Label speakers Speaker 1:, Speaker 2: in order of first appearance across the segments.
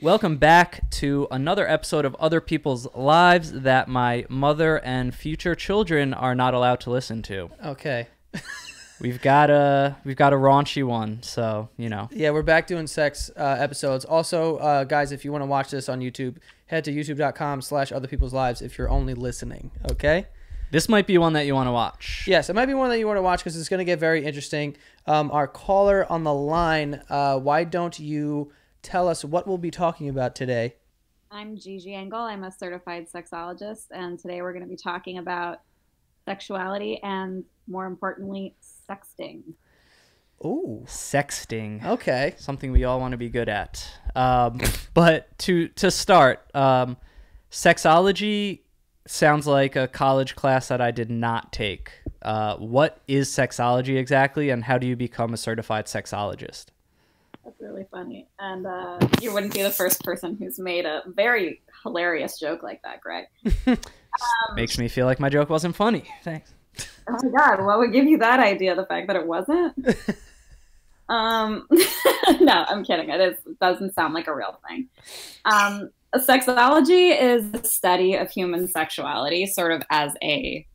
Speaker 1: Welcome back to another episode of Other People's Lives that my mother and future children are not allowed to listen to.
Speaker 2: Okay.
Speaker 1: We've got a raunchy one, so you know.
Speaker 2: Yeah, we're back doing sex episodes. Also, guys, if you want to watch this on YouTube, head to youtube.com/otherpeopleslives if you're only listening. Okay.
Speaker 1: This might be one that you want to watch.
Speaker 2: Yes, it might be one that you want to watch because it's going to get very interesting. Our caller on the line, why don't you tell us what we'll be talking about today?
Speaker 3: I'm Gigi Engel. I'm a certified sexologist, and today we're going to be talking about sexuality and, more importantly, sexting.
Speaker 2: Ooh.
Speaker 1: Sexting.
Speaker 2: Okay.
Speaker 1: Something we all want to be good at. But to start, sexology sounds like a college class that I did not take. What is sexology exactly, and how do you become a certified sexologist?
Speaker 3: That's really funny. And you wouldn't be the first person who's made a very hilarious joke like that, Greg.
Speaker 1: Makes me feel like my joke wasn't funny. Thanks.
Speaker 3: Oh my God, what would give you that idea? The fact that it wasn't? No, I'm kidding. It doesn't sound like a real thing. Sexology is the study of human sexuality sort of as a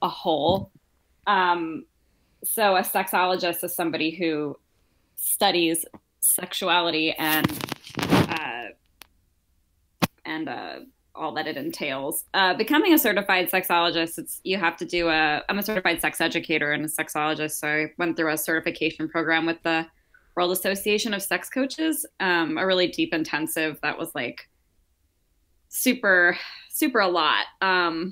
Speaker 3: whole. So a sexologist is somebody who studies sexuality and all that it entails. Becoming a certified sexologist, you have to do I'm a certified sex educator and a sexologist, so I went through a certification program with the World Association of Sex Coaches, a really deep intensive that was like super, super a lot. Yeah,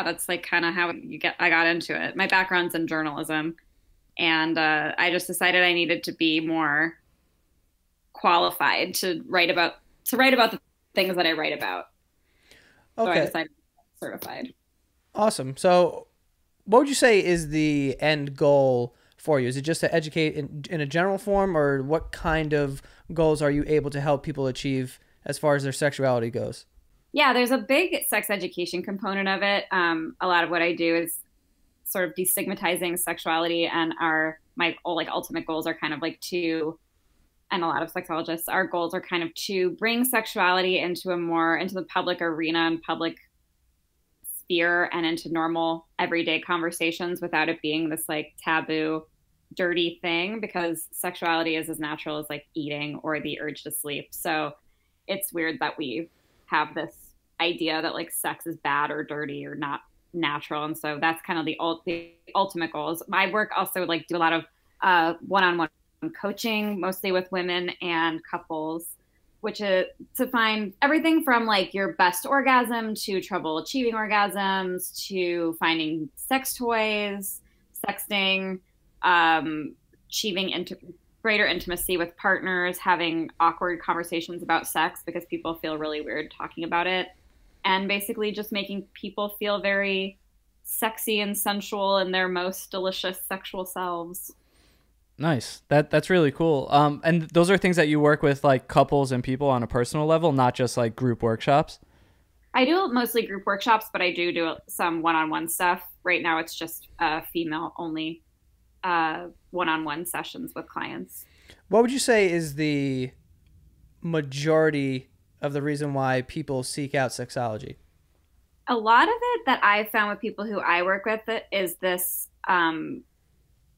Speaker 3: that's like kind of how I got into it. My background's in journalism, and I just decided I needed to be more qualified to write about the things that I write about.
Speaker 2: Okay.
Speaker 3: So I decided to get certified.
Speaker 2: Awesome. So what would you say is the end goal for you? Is it just to educate in a general form, or what kind of goals are you able to help people achieve as far as their sexuality goes?
Speaker 3: Yeah, there's a big sex education component of it. A lot of what I do is sort of destigmatizing sexuality, and my ultimate goals are kind of like and a lot of sexologists, our goals are kind of to bring sexuality into the public arena and public sphere and into normal everyday conversations without it being this like taboo, dirty thing, because sexuality is as natural as like eating or the urge to sleep. So it's weird that we have this idea that like sex is bad or dirty or not natural. And so that's kind of the ultimate goals. My work also do a lot of one-on-one coaching, mostly with women and couples, which is to find everything from like your best orgasm to trouble achieving orgasms to finding sex toys, sexting, achieving greater intimacy with partners, having awkward conversations about sex because people feel really weird talking about it, and basically just making people feel very sexy and sensual in their most delicious sexual selves.
Speaker 1: Nice. That's really cool. And those are things that you work with like couples and people on a personal level, not just like group workshops?
Speaker 3: I do mostly group workshops, but I do some one-on-one stuff. Right now it's just female only one-on-one sessions with clients.
Speaker 2: What would you say is the majority of the reason why people seek out sexology?
Speaker 3: A lot of it that I've found with people who I work with is this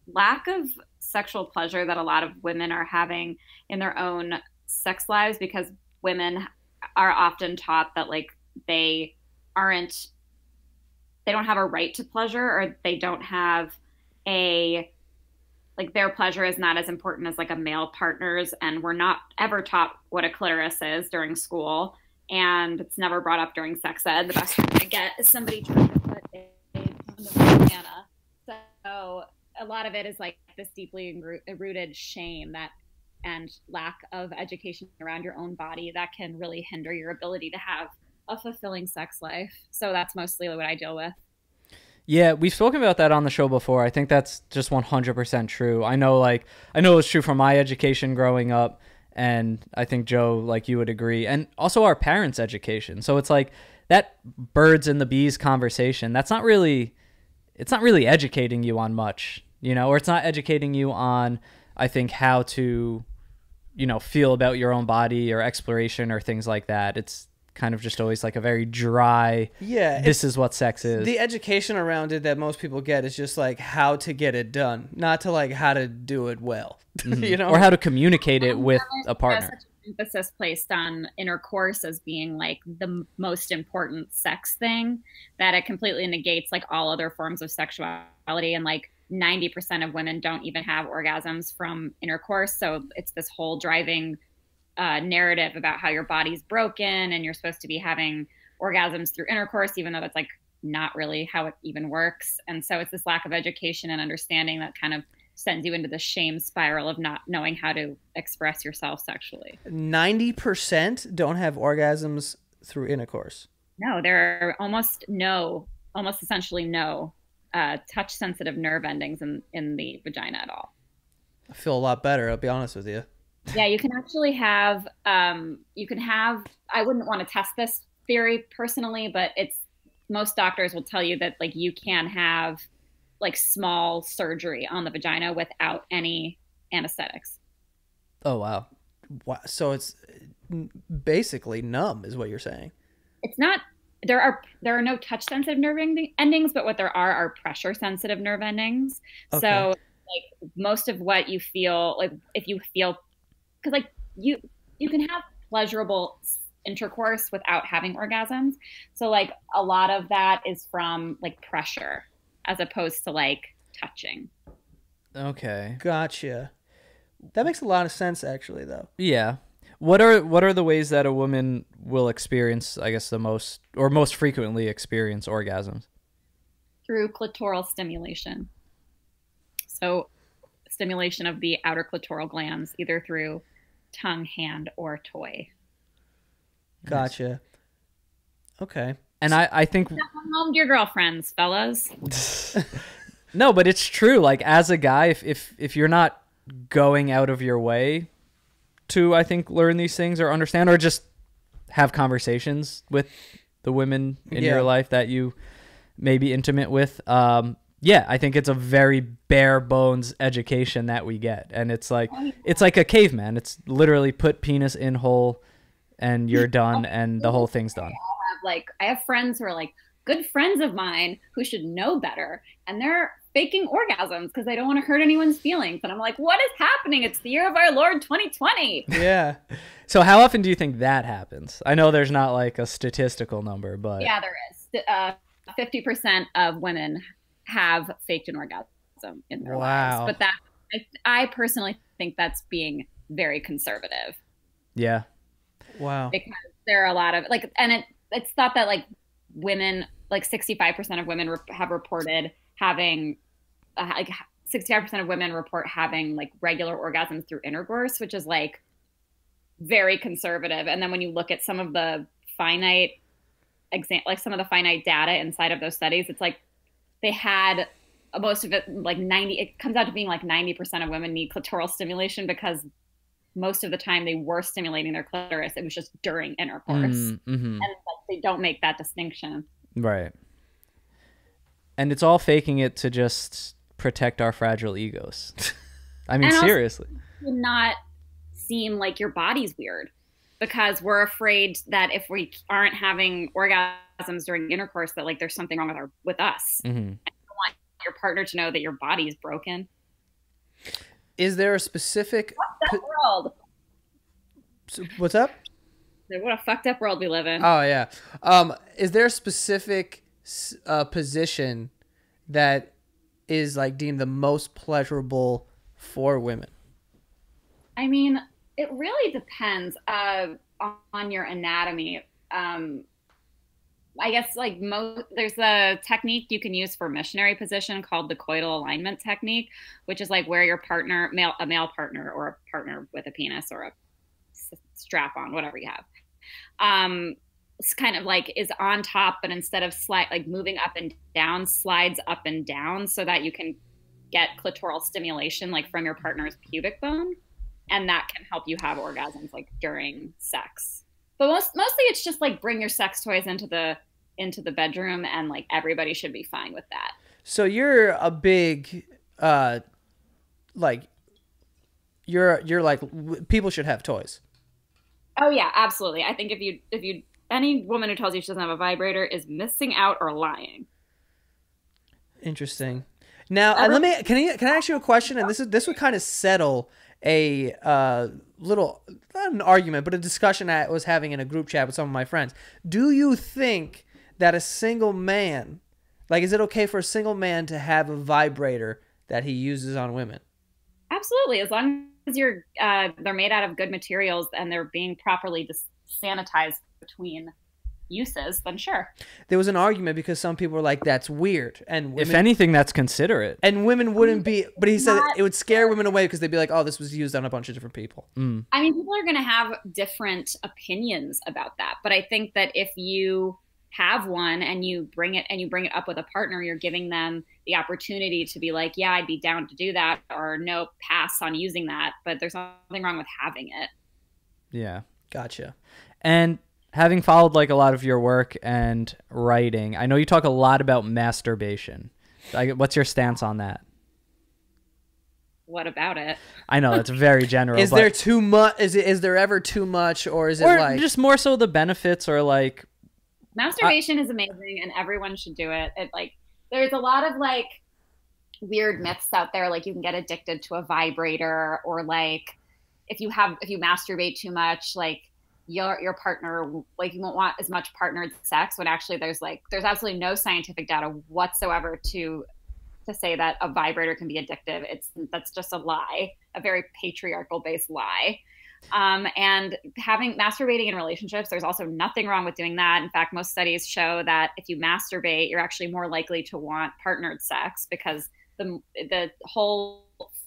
Speaker 3: lack of sexual pleasure that a lot of women are having in their own sex lives, because women are often taught that like they don't have a right to pleasure, or they don't have their pleasure is not as important as like a male partner's, and we're not ever taught what a clitoris is during school, and it's never brought up during sex ed. The best thing I get is somebody trying to put a condom in banana. So a lot of it is like this deeply rooted shame and lack of education around your own body that can really hinder your ability to have a fulfilling sex life. So that's mostly what I deal with.
Speaker 1: Yeah, we've spoken about that on the show before. I think that's just 100% true. I know it's true from my education growing up, and I think Joe, like you would agree, and also our parents' education. So it's like that birds and the bees conversation. It's not really educating you on much, or it's not educating you on, I think, how to feel about your own body or exploration or things like that. It's kind of just always like a very dry, this is what sex is.
Speaker 2: The education around it that most people get is just like how to get it done, not to like how to do it well,
Speaker 1: or how to communicate it with a partner.
Speaker 3: Such an emphasis placed on intercourse as being like the most important sex thing that it completely negates like all other forms of sexuality, and like 90% of women don't even have orgasms from intercourse. So it's this whole driving narrative about how your body's broken and you're supposed to be having orgasms through intercourse, even though that's like not really how it even works. And so it's this lack of education and understanding that kind of sends you into the shame spiral of not knowing how to express yourself sexually.
Speaker 2: 90% don't have orgasms through intercourse.
Speaker 3: No, there are almost essentially no touch sensitive nerve endings in the vagina at all.
Speaker 2: I feel a lot better, I'll be honest with you.
Speaker 3: Yeah, you can actually have, I wouldn't want to test this theory personally, but most doctors will tell you that like you can have like small surgery on the vagina without any anesthetics.
Speaker 1: Oh, wow.
Speaker 2: So it's basically numb is what you're saying.
Speaker 3: It's not, there are no touch sensitive nerve endings, but what there are pressure sensitive nerve endings. Okay. So like most of what you feel, like if you feel, because like you can have pleasurable intercourse without having orgasms. So like a lot of that is from like pressure as opposed to like touching.
Speaker 1: Okay.
Speaker 2: Gotcha. That makes a lot of sense actually though.
Speaker 1: Yeah. What are the ways that a woman will experience, I guess, the most frequently experience orgasms?
Speaker 3: Through clitoral stimulation. So stimulation of the outer clitoral glands, either through tongue, hand, or toy.
Speaker 2: Gotcha. Okay.
Speaker 1: And I think...
Speaker 3: Come home to your girlfriends, fellas.
Speaker 1: No, but it's true. Like, as a guy, if you're not going out of your way to, I think, learn these things or understand or just have conversations with the women in your life that you may be intimate with, I think it's a very bare bones education that we get. And it's like a caveman. It's literally put penis in hole and you're done and the whole thing's done.
Speaker 3: I have friends who are like good friends of mine who should know better, and they're faking orgasms because they don't want to hurt anyone's feelings. And I'm like, what is happening? It's the year of our Lord 2020.
Speaker 2: Yeah.
Speaker 1: So how often do you think that happens? I know there's not like a statistical number, but
Speaker 3: yeah, there is. 50% of women have faked an orgasm in their lives. But that I personally think that's being very conservative.
Speaker 1: Yeah.
Speaker 2: Wow.
Speaker 3: Because there are a lot of like, and it's thought that like women, like 65% of women have reported having, like 65% of women report having like regular orgasms through intercourse, which is like very conservative. And then when you look at some of the finite some of the finite data inside of those studies, it's like they had most of it, like it comes out to being like 90% of women need clitoral stimulation because most of the time they were stimulating their clitoris. It was just during intercourse. Mm-hmm. And like, they don't make that distinction.
Speaker 1: Right. And it's all faking it to just protect our fragile egos. I mean, seriously.
Speaker 3: To not seem like your body's weird, because we're afraid that if we aren't having orgasms during intercourse, that like there's something wrong with us. Mm-hmm. And you don't want your partner to know that your body's broken.
Speaker 2: Is there a specific...
Speaker 3: Fucked up world.
Speaker 2: What's up?
Speaker 3: What a fucked up world we live in.
Speaker 2: Oh, yeah. Is there a specific position that is like deemed the most pleasurable for women?
Speaker 3: I mean, it really depends on your anatomy. I guess like there's a technique you can use for missionary position called the coital alignment technique, which is like where your partner, a male partner or a partner with a penis or a strap on, whatever you have, it's kind of like is on top, but instead of moving up and down, slides up and down so that you can get clitoral stimulation like from your partner's pubic bone, and that can help you have orgasms like during sex. But mostly it's just like bring your sex toys into the bedroom, and like everybody should be fine with that.
Speaker 2: So you're a big like you're like people should have toys.
Speaker 3: Oh yeah, absolutely. I think if you any woman who tells you she doesn't have a vibrator is missing out or lying.
Speaker 2: Interesting. Now, can I ask you a question? And this would kind of settle a little, not an argument, but a discussion I was having in a group chat with some of my friends. Do you think that a single man, like, is it okay for a single man to have a vibrator that he uses on women?
Speaker 3: Absolutely, as long as they're made out of good materials and they're being properly sanitized between uses, then sure.
Speaker 2: There was an argument because some people were like, that's weird. And women,
Speaker 1: if anything, that's considerate.
Speaker 2: And women wouldn't be, but he said it would scare women away because they'd be like, oh, this was used on a bunch of different people.
Speaker 1: Mm.
Speaker 3: I mean, people are going to have different opinions about that. But I think that if you have one and you bring it up with a partner, you're giving them the opportunity to be like, yeah, I'd be down to do that, or no, pass on using that. But there's nothing wrong with having it.
Speaker 1: Yeah.
Speaker 2: Gotcha.
Speaker 1: And having followed like a lot of your work and writing, I know you talk a lot about masturbation. What's your stance on that?
Speaker 3: What about it?
Speaker 1: I know it's very general.
Speaker 2: Is there too much? Is there ever too much, or is it like
Speaker 1: just more so the benefits, or like
Speaker 3: masturbation is amazing and everyone should do it. It like there's a lot of like weird myths out there, like you can get addicted to a vibrator, or like if you masturbate too much, like your partner, like you won't want as much partnered sex, when actually there's absolutely no scientific data whatsoever to say that a vibrator can be addictive. That's just a lie, a very patriarchal based lie. And masturbating in relationships, there's also nothing wrong with doing that. In fact, most studies show that if you masturbate, you're actually more likely to want partnered sex, because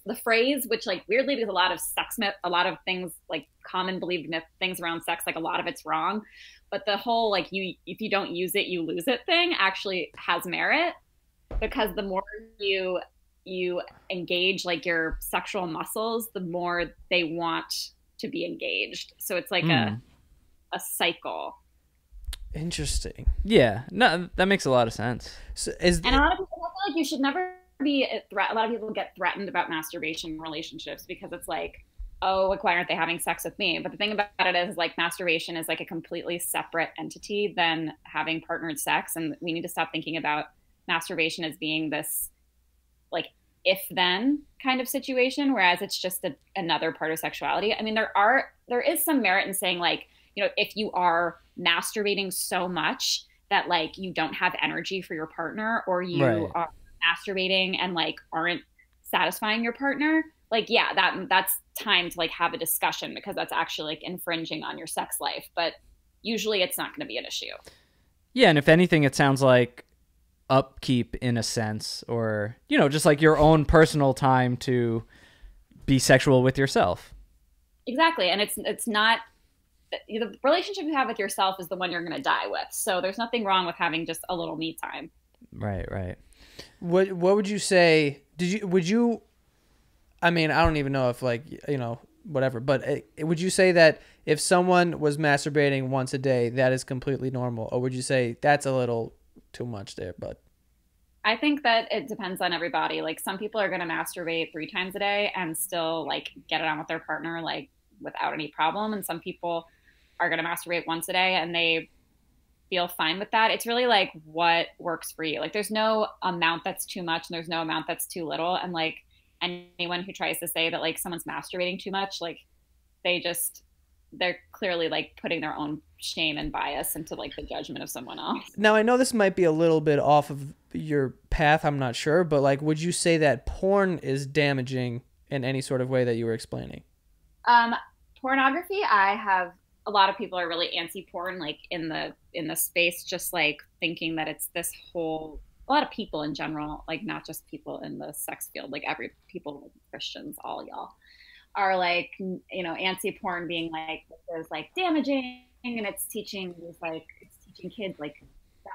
Speaker 3: the phrase, which like weirdly, because a lot of sex myth, a lot of things like common believed myth things around sex, like a lot of it's wrong, but the whole like if you don't use it, you lose it thing actually has merit, because the more you engage like your sexual muscles, the more they want to be engaged. So it's like a cycle.
Speaker 2: Interesting.
Speaker 1: Yeah, no, that makes a lot of sense.
Speaker 3: And a lot of people feel like you should never be a lot of people get threatened about masturbation in relationships, because it's like, oh, like, why aren't they having sex with me? But the thing about it is like masturbation is like a completely separate entity than having partnered sex, and we need to stop thinking about masturbation as being this like if then kind of situation, whereas it's just another part of sexuality. I mean, there is some merit in saying like, you know, if you are masturbating so much that like you don't have energy for your partner, or you are masturbating and like aren't satisfying your partner, like yeah, that's time to like have a discussion, because that's actually like infringing on your sex life. But usually it's not going to be an issue.
Speaker 1: Yeah, and if anything, it sounds like upkeep in a sense, or you know, just like your own personal time to be sexual with yourself. Exactly. And it's not the relationship you have with yourself is the one you're going to die with, so there's nothing wrong with having just a little me time. Right.
Speaker 2: What would you say? I mean, I don't even know if like, you know, whatever, but would you say that if someone was masturbating once a day, that is completely normal? Or would you say that's a little too much there? But
Speaker 3: I think that it depends on everybody. Like some people are going to masturbate 3 times a day and still like get it on with their partner, like without any problem. And some people are going to masturbate once a day and they feel fine with that. It's really like what works for you. Like there's no amount that's too much and there's no amount that's too little. And like anyone who tries to say that like someone's masturbating too much, like they're clearly like putting their own shame and bias into like the judgment of someone else.
Speaker 2: Now, I know this might be a little bit off of your path, I'm not sure, but like, would you say that porn is damaging in any sort of way that you were explaining?
Speaker 3: Pornography, I have a lot of people are really anti-porn, like in the space, just like thinking that it's this whole, a lot of people in general, like not just people in the sex field, like people, Christians, all y'all are like, you know, anti-porn being like, there's like damaging and it's teaching kids like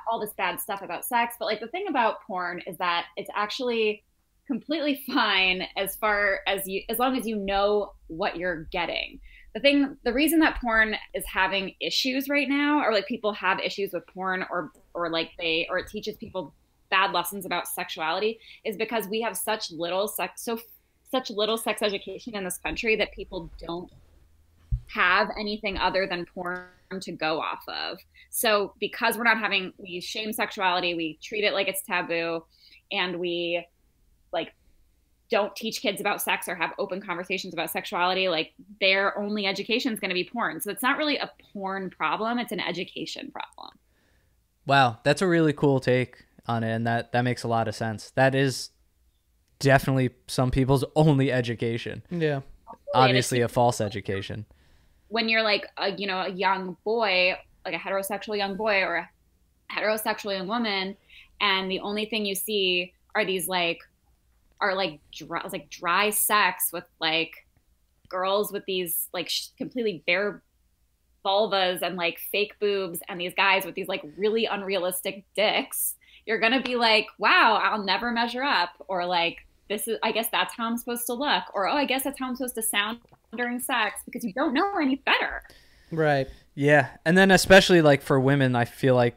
Speaker 3: all this bad stuff about sex. But like the thing about porn is that it's actually completely fine as long as you know what you're getting. The reason that porn is having issues right now, or like people have issues with porn or it teaches people bad lessons about sexuality, is because we have such little such little sex education in this country that people don't have anything other than porn to go off of. So because we shame sexuality, we treat it like it's taboo, and we like don't teach kids about sex or have open conversations about sexuality, like their only education is going to be porn. So it's not really a porn problem, it's an education problem.
Speaker 1: Wow, that's a really cool take on it, and that makes a lot of sense. That is definitely some people's only education.
Speaker 2: Yeah.
Speaker 1: Obviously a false education.
Speaker 3: When you're like a young boy, like a heterosexual young boy or a heterosexual young woman, and the only thing you see are these dry sex with like girls with these like completely bare vulvas and like fake boobs, and these guys with these like really unrealistic dicks, you're gonna be like, wow, I'll never measure up, or like, I guess that's how I'm supposed to look, or oh, I guess that's how I'm supposed to sound during sex, because you don't know any better.
Speaker 2: Right.
Speaker 1: Yeah. And then especially like for women, I feel like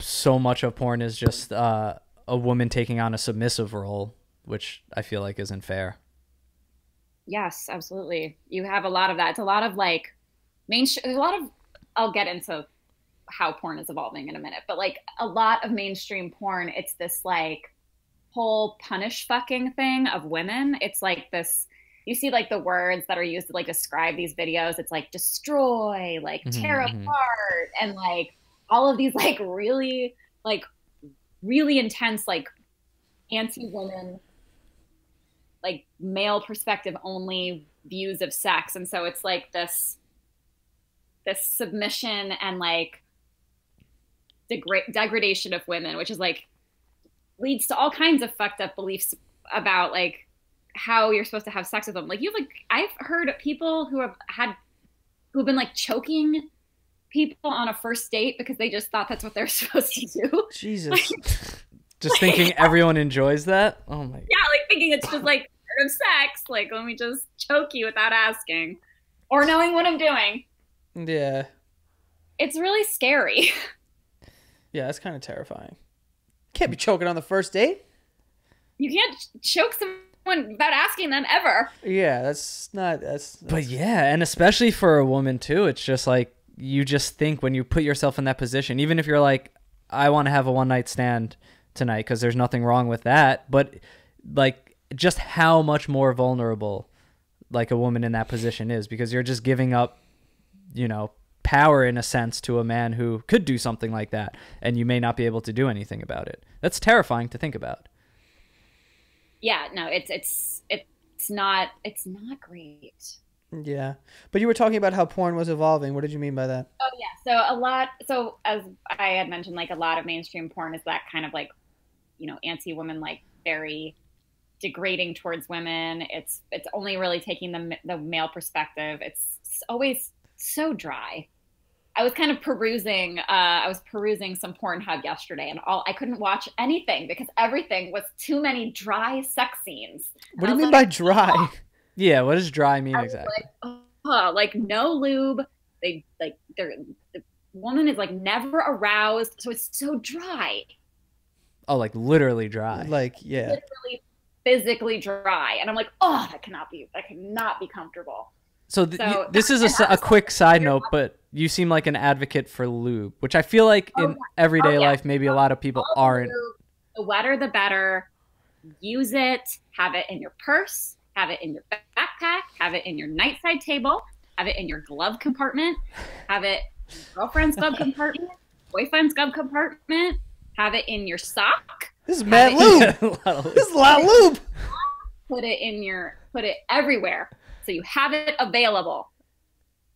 Speaker 1: so much of porn is just a woman taking on a submissive role, which I feel like isn't fair.
Speaker 3: Yes, absolutely. You have a lot of that. It's a lot of like I'll get into how porn is evolving in a minute, but like a lot of mainstream porn, it's this like whole punish fucking thing of women. It's like this, you see like the words that are used to like describe these videos. It's like destroy, like tear apart, and like all of these like really intense, like anti-women, like male perspective only views of sex. And so it's like this submission and like degradation of women, which is like leads to all kinds of fucked up beliefs about like how you're supposed to have sex with them. Like I've heard people who have been like choking people on a first date because they just thought that's what they're supposed to do.
Speaker 2: Jesus.
Speaker 1: Just thinking everyone enjoys that. Oh my.
Speaker 3: Yeah, like thinking it's just like part of sex. Like, let me just choke you without asking or knowing what I'm doing.
Speaker 2: Yeah.
Speaker 3: It's really scary.
Speaker 2: Yeah, that's kind of terrifying. Can't be choking on the first date.
Speaker 3: You can't choke someone without asking them ever.
Speaker 2: Yeah, that's not. That's.
Speaker 1: But yeah, and especially for a woman too, it's just like you just think when you put yourself in that position, even if you're like, I want to have a one night stand tonight, because there's nothing wrong with that, but like just how much more vulnerable like a woman in that position is, because you're just giving up, power in a sense to a man who could do something like that, and you may not be able to do anything about it. That's terrifying to think about.
Speaker 3: Yeah, no, it's not great.
Speaker 2: Yeah, but you were talking about how porn was evolving. What did you mean by that?
Speaker 3: Oh yeah, so as I had mentioned, like a lot of mainstream porn is that kind of like, anti-woman, like very degrading towards women. It's only really taking the male perspective. It's always so dry. I was kind of perusing some Pornhub yesterday, and I couldn't watch anything because everything was too many dry sex scenes.
Speaker 2: What do you mean by dry?
Speaker 3: Oh.
Speaker 1: Yeah, what does dry mean exactly?
Speaker 3: Like no lube. The woman is like never aroused, so it's so dry.
Speaker 1: Oh, like literally dry.
Speaker 2: Like, yeah.
Speaker 3: Literally physically dry. And I'm like, oh, that cannot be comfortable.
Speaker 1: So this is a quick side note, but you seem like an advocate for lube, which I feel like in everyday life, maybe a lot of people aren't.
Speaker 3: The wetter, the better. Use it. Have it in your purse. Have it in your backpack. Have it in your nightside table. Have it in your glove compartment. Have it in your girlfriend's glove compartment. Boyfriend's glove compartment. Have it in your sock.
Speaker 2: This is mad lube. This is a lot of lube.
Speaker 3: Put it everywhere. So you have it available.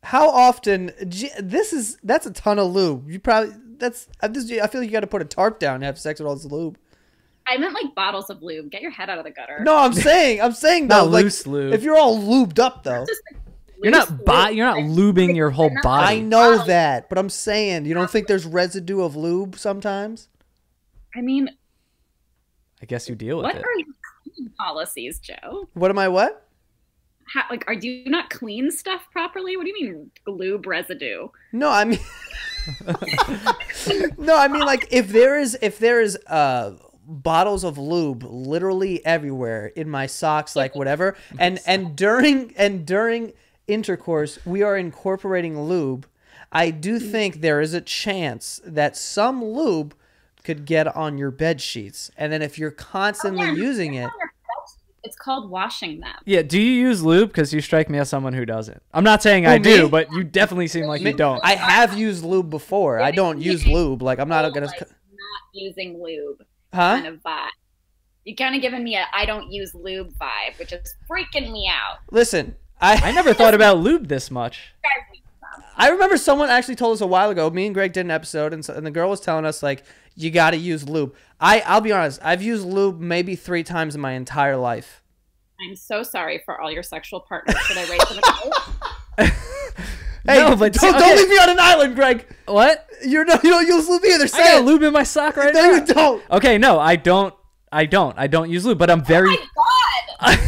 Speaker 2: How often? That's a ton of lube. I feel like you got to put a tarp down and have sex with all this lube.
Speaker 3: I meant like bottles of lube. Get your head out of the gutter.
Speaker 2: No, I'm saying though, like
Speaker 1: loose lube.
Speaker 2: If you're all lubed up though,
Speaker 1: you're not lubing your whole body.
Speaker 2: I know that, but I'm saying, you don't think there's residue of lube sometimes?
Speaker 3: I mean,
Speaker 1: I guess you deal with it.
Speaker 3: What are your cleaning policies, Joe?
Speaker 2: What am I? What?
Speaker 3: Do you not clean stuff properly? What do you mean lube residue?
Speaker 2: No, I mean, like if there is bottles of lube literally everywhere in my socks, like whatever. And during intercourse, we are incorporating lube. I do think there is a chance that some lube could get on your bed sheets, and then if you're constantly using it,
Speaker 3: it's called washing them.
Speaker 1: Yeah. Do you use lube? Because you strike me as someone who doesn't. I'm not saying I do, but you definitely seem like you don't.
Speaker 2: I have used lube before. I don't use lube. Like I'm not gonna.
Speaker 3: Like, not using lube.
Speaker 2: Huh?
Speaker 3: Kind of vibe. You're kind of giving me a I don't use lube vibe, which is freaking me out.
Speaker 2: Listen,
Speaker 1: I never thought about lube this much.
Speaker 2: I remember someone actually told us a while ago. Me and Greg did an episode, and the girl was telling us like you got to use lube. I'll be honest. I've used lube maybe 3 times in my entire life.
Speaker 3: I'm so sorry for all your sexual partners. Should I raise them a
Speaker 2: Hey,
Speaker 1: no, but
Speaker 2: don't leave me on an island, Greg.
Speaker 1: What?
Speaker 2: You don't use lube either. Say
Speaker 1: I got
Speaker 2: it.
Speaker 1: lube in my sock right now.
Speaker 2: No, you don't.
Speaker 1: Okay, no, I don't use lube, but I'm very.
Speaker 3: Oh my God!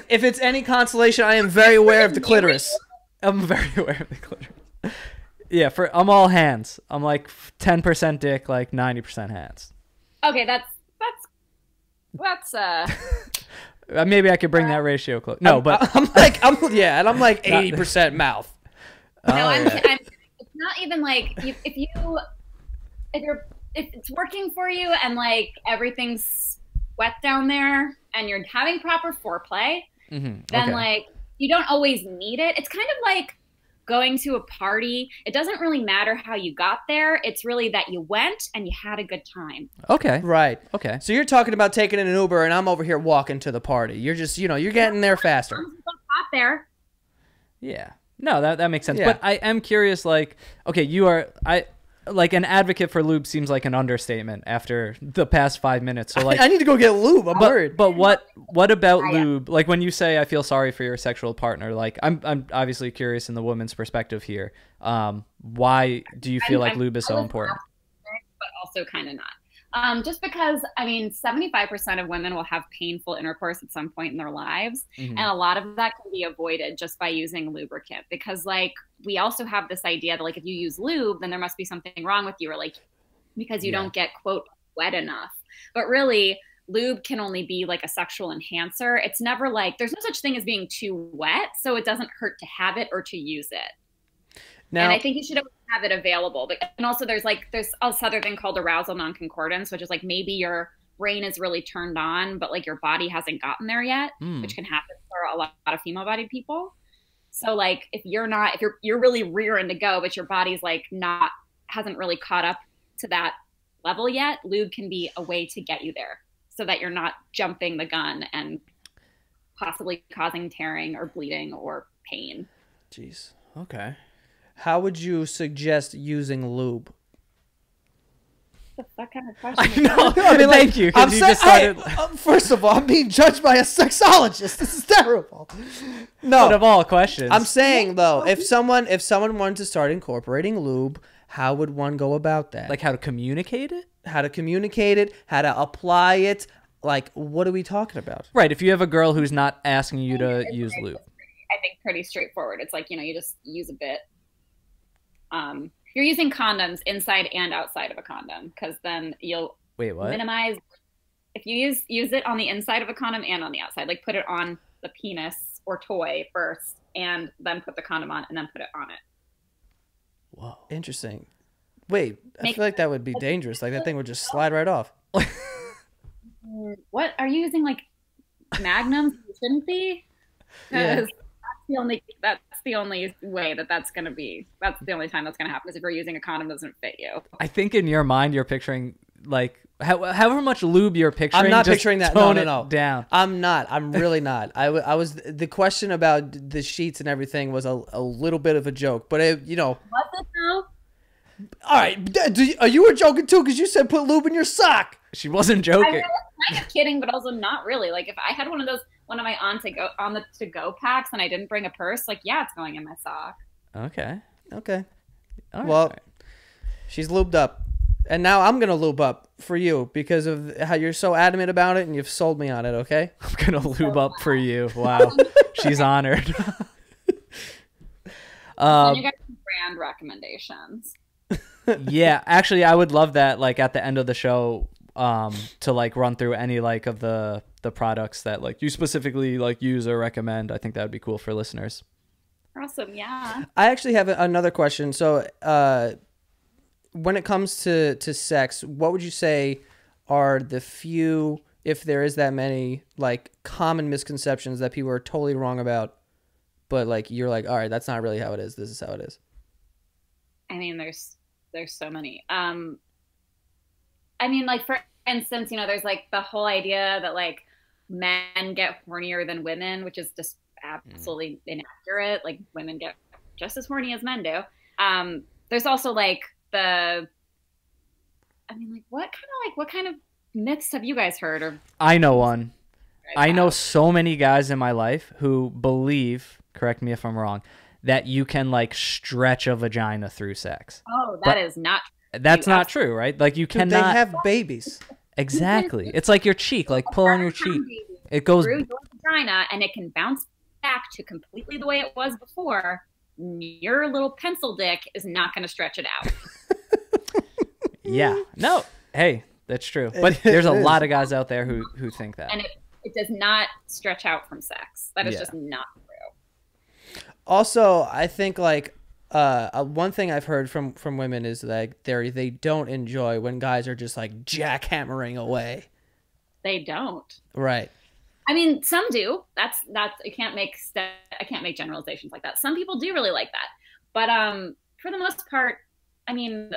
Speaker 2: If it's any consolation, I am very aware of the clitoris.
Speaker 1: I'm very aware of the clitoris. Yeah, I'm all hands. I'm like 10% dick, like 90% hands.
Speaker 3: Okay, that's
Speaker 1: Maybe I could bring that ratio close. No, but
Speaker 2: I'm like 80% mouth.
Speaker 3: No, it's not even like if it's working for you and like everything's wet down there and you're having proper foreplay, then like you don't always need it. It's kind of like going to a party. It doesn't really matter how you got there. It's really that you went and you had a good time.
Speaker 1: Okay.
Speaker 2: Right.
Speaker 1: Okay.
Speaker 2: So you're talking about taking an Uber and I'm over here walking to the party. You're just, you're getting there faster.
Speaker 3: Hot there.
Speaker 1: Yeah. No, that makes sense.
Speaker 2: Yeah.
Speaker 1: But I am curious, like, okay, like an advocate for lube seems like an understatement after the past 5 minutes. So like
Speaker 2: I need to go get lube. I'm worried.
Speaker 1: But what about lube? Like when you say I feel sorry for your sexual partner, like I'm obviously curious in the woman's perspective here. Why do you feel like lube is so important?
Speaker 3: But also kind of not. Just because, I mean, 75% of women will have painful intercourse at some point in their lives. And a lot of that can be avoided just by using lubricant. Because, like, we also have this idea that, like, if you use lube, then there must be something wrong with you. Or, like, because you don't get, quote, wet enough. But really, lube can only be, like, a sexual enhancer. It's never, like, there's no such thing as being too wet. So it doesn't hurt to have it or to use it. Now, and I think you should always have it available. But, and also there's this other thing called arousal non concordance, which is like maybe your brain is really turned on, but like your body hasn't gotten there yet, which can happen for a lot of female bodied people. So like if you're really rearing to go, but your body's like hasn't really caught up to that level yet, lube can be a way to get you there so that you're not jumping the gun and possibly causing tearing or bleeding or pain.
Speaker 2: Jeez. Okay. How would you suggest using lube?
Speaker 3: What the fuck kind of question?
Speaker 1: I know. I mean, thank you.
Speaker 2: First of all, I'm being judged by a sexologist. This is terrible. No,
Speaker 1: but of all questions,
Speaker 2: I'm saying though, if someone wanted to start incorporating lube, how would one go about that?
Speaker 1: like how to communicate it.
Speaker 2: How to communicate it, how to apply it. Like, what are we talking about?
Speaker 1: Right. If you have a girl who's not asking you to use lube,
Speaker 3: I think pretty straightforward. It's like, you just use a bit. You're using condoms inside and outside of a condom because then you'll minimize. If you use it on the inside of a condom and on the outside, like put it on the penis or toy first and then put the condom on and then put it on it.
Speaker 2: Whoa. Interesting. Wait, I feel like that would be dangerous. Like that thing would just slide right off.
Speaker 3: What? Are you using like magnums? You shouldn't be. Because that's the only way that's going to be. That's the only time that's going to happen is if you're using a condom that doesn't fit you.
Speaker 1: I think in your mind you're picturing like however much lube you're picturing.
Speaker 2: I'm not picturing that. No.
Speaker 1: Down.
Speaker 2: I'm not. I'm really not. I was. The question about the sheets and everything was a little bit of a joke, but
Speaker 3: Was it though?
Speaker 2: All right, are you joking too? Because you said put lube in your sock.
Speaker 1: She wasn't joking.
Speaker 3: I was kind of kidding, but also not really. Like if I had one of my on the to go packs and I didn't bring a purse, like yeah, it's going in my sock.
Speaker 1: Okay.
Speaker 2: All right. She's lubed up, and now I'm gonna lube up for you because of how you're so adamant about it, and you've sold me on it. Okay.
Speaker 1: I'm gonna lube up for you. Wow. She's honored.
Speaker 3: You got some brand recommendations.
Speaker 1: Yeah, actually, I would love that. Like at the end of the show, to like run through any like of the products that like you specifically like use or recommend. I think that would be cool for listeners.
Speaker 3: Awesome. Yeah.
Speaker 2: I actually have another question. So, when it comes to sex, what would you say are the few, if there is that many, like common misconceptions that people are totally wrong about, but like you're like, all right, that's not really how it is. This is how it is.
Speaker 3: I mean, there's so many. I mean, like for instance, you know, there's like the whole idea that like men get hornier than women, which is just absolutely inaccurate. Like women get just as horny as men do. There's also like what kind of myths have you guys heard? Or
Speaker 1: I know one. I know so many guys in my life who believe, correct me if I'm wrong, that you can like stretch a vagina through sex.
Speaker 3: Oh, that is not true.
Speaker 1: That's not true, right? Like you cannot.
Speaker 2: They have babies.
Speaker 1: Exactly. It's like your cheek, like pull on your cheek. It goes
Speaker 3: through your vagina and it can bounce back to completely the way it was before. Your little pencil dick is not going to stretch it out.
Speaker 1: Yeah. No. Hey, that's true. But there's a lot of guys out there who think that.
Speaker 3: And it does not stretch out from sex. That is just not true.
Speaker 2: Also, I think like one thing I've heard from women is like they don't enjoy when guys are just like jackhammering away.
Speaker 3: They don't.
Speaker 2: Right.
Speaker 3: I mean, some do. That's I can't make generalizations like that. Some people do really like that, but for the most part, I mean,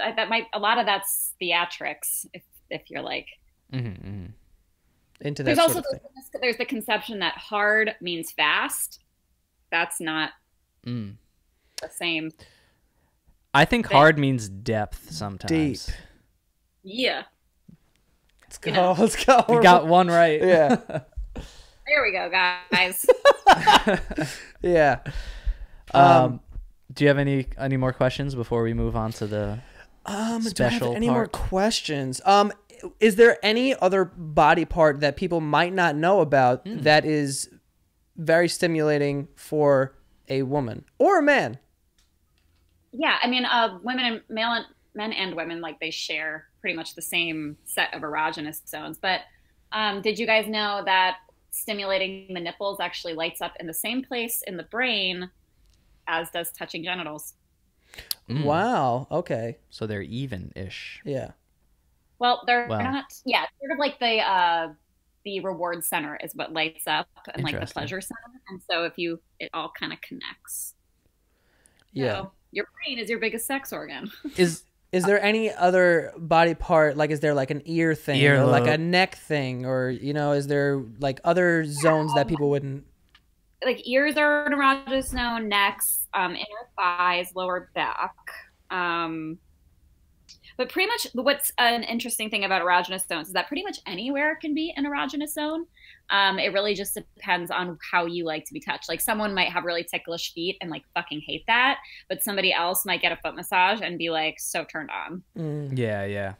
Speaker 3: a lot of that's theatrics. If you're like
Speaker 2: into that,
Speaker 3: there's
Speaker 2: sort
Speaker 3: also
Speaker 2: of thing.
Speaker 3: there's the conception that hard means fast. That's not the same.
Speaker 1: I think hard means depth sometimes.
Speaker 2: Deep.
Speaker 3: Yeah.
Speaker 2: Let's go. Let's go.
Speaker 1: You got one right.
Speaker 2: Yeah.
Speaker 3: There we go, guys.
Speaker 2: Yeah.
Speaker 1: Do you have any more questions before we move on to the special
Speaker 2: do I have any
Speaker 1: part?
Speaker 2: more questions? Is there any other body part that people might not know about that is very stimulating for a woman or a man?
Speaker 3: Yeah, I mean, men and women, like they share pretty much the same set of erogenous zones. But did you guys know that stimulating the nipples actually lights up in the same place in the brain as does touching genitals?
Speaker 2: Wow. Okay.
Speaker 1: So they're even-ish.
Speaker 2: Yeah.
Speaker 3: Well, they're not. Yeah, sort of like the reward center is what lights up, and like the pleasure center. And so it all kind of connects.
Speaker 2: Yeah.
Speaker 3: So your brain is your biggest sex organ.
Speaker 2: Is there any other body part, like is there like an ear thing or like a neck thing, or is there like other zones that people wouldn't?
Speaker 3: Like ears are an erogenous zone, necks, inner thighs, lower back. But pretty much what's an interesting thing about erogenous zones is that pretty much anywhere can be an erogenous zone. It really just depends on how you like to be touched. Like someone might have really ticklish feet and like fucking hate that, but somebody else might get a foot massage and be like so turned on.
Speaker 1: Yeah.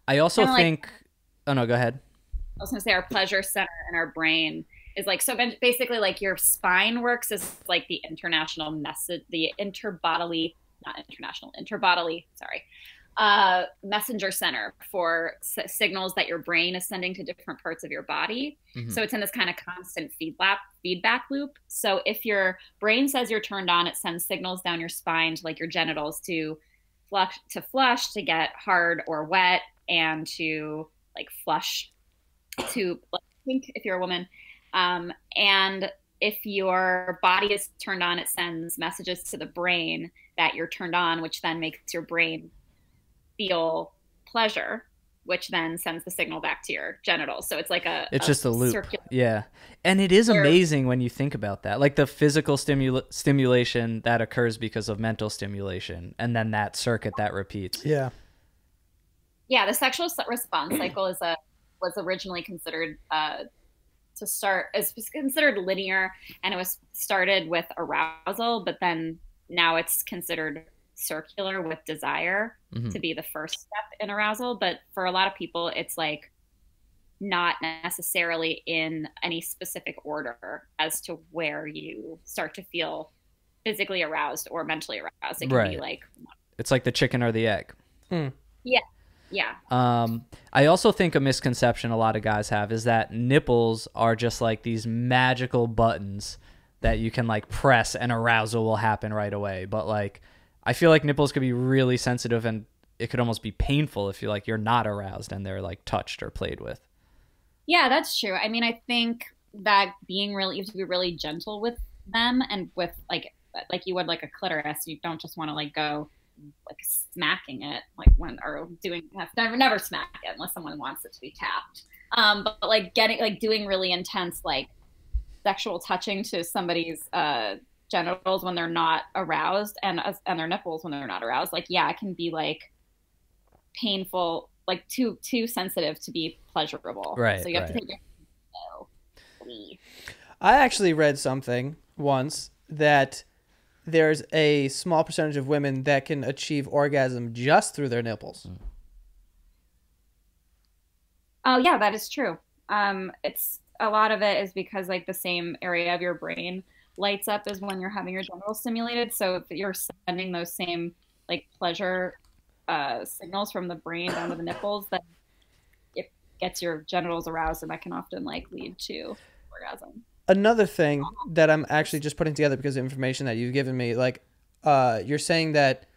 Speaker 1: I also think oh no, go ahead.
Speaker 3: I was gonna say our pleasure center in our brain is like, so basically like your spine works as like the messenger center for signals that your brain is sending to different parts of your body. So it's in this kind of constant feedback loop. So if your brain says you're turned on, it sends signals down your spine to like your genitals to flush, to get hard or wet, and to like flush to like, pink if you're a woman. And if your body is turned on, it sends messages to the brain that you're turned on, which then makes your brain feel pleasure, which then sends the signal back to your genitals. So it's like it's just a loop.
Speaker 1: Yeah. And it is amazing when you think about that, like the physical stimulation that occurs because of mental stimulation, and then that circuit that repeats.
Speaker 2: Yeah.
Speaker 3: Yeah. The sexual response cycle was originally considered considered linear, and it was started with arousal, but then now it's considered circular with desire to be the first step in arousal. But for a lot of people, it's like not necessarily in any specific order as to where you start to feel physically aroused or mentally aroused. It can be like,
Speaker 1: it's like the chicken or the egg.
Speaker 3: Yeah. Yeah.
Speaker 1: I also think a misconception a lot of guys have is that nipples are just like these magical buttons that you can like press and arousal will happen right away. But like, I feel like nipples could be really sensitive and it could almost be painful if you're not aroused and they're like touched or played with.
Speaker 3: Yeah, that's true. I mean, I think that you have to be really gentle with them, and with like you would like a clitoris. You don't just want to like go like smacking it never smack it unless someone wants it to be tapped. But like doing really intense like sexual touching to somebody's genitals when they're not aroused and their nipples when they're not aroused, like, yeah, it can be like painful, like too sensitive to be pleasurable.
Speaker 1: Right.
Speaker 3: So you have to take it slowly.
Speaker 2: I actually read something once that there's a small percentage of women that can achieve orgasm just through their nipples.
Speaker 3: Oh yeah, that is true. It's a lot of it is because like the same area of your brain lights up as when you're having your genitals stimulated. So if you're sending those same like pleasure signals from the brain down to the nipples, then it gets your genitals aroused, and that can often like lead to orgasm.
Speaker 2: Another thing that I'm actually just putting together because of information that you've given me, like you're saying that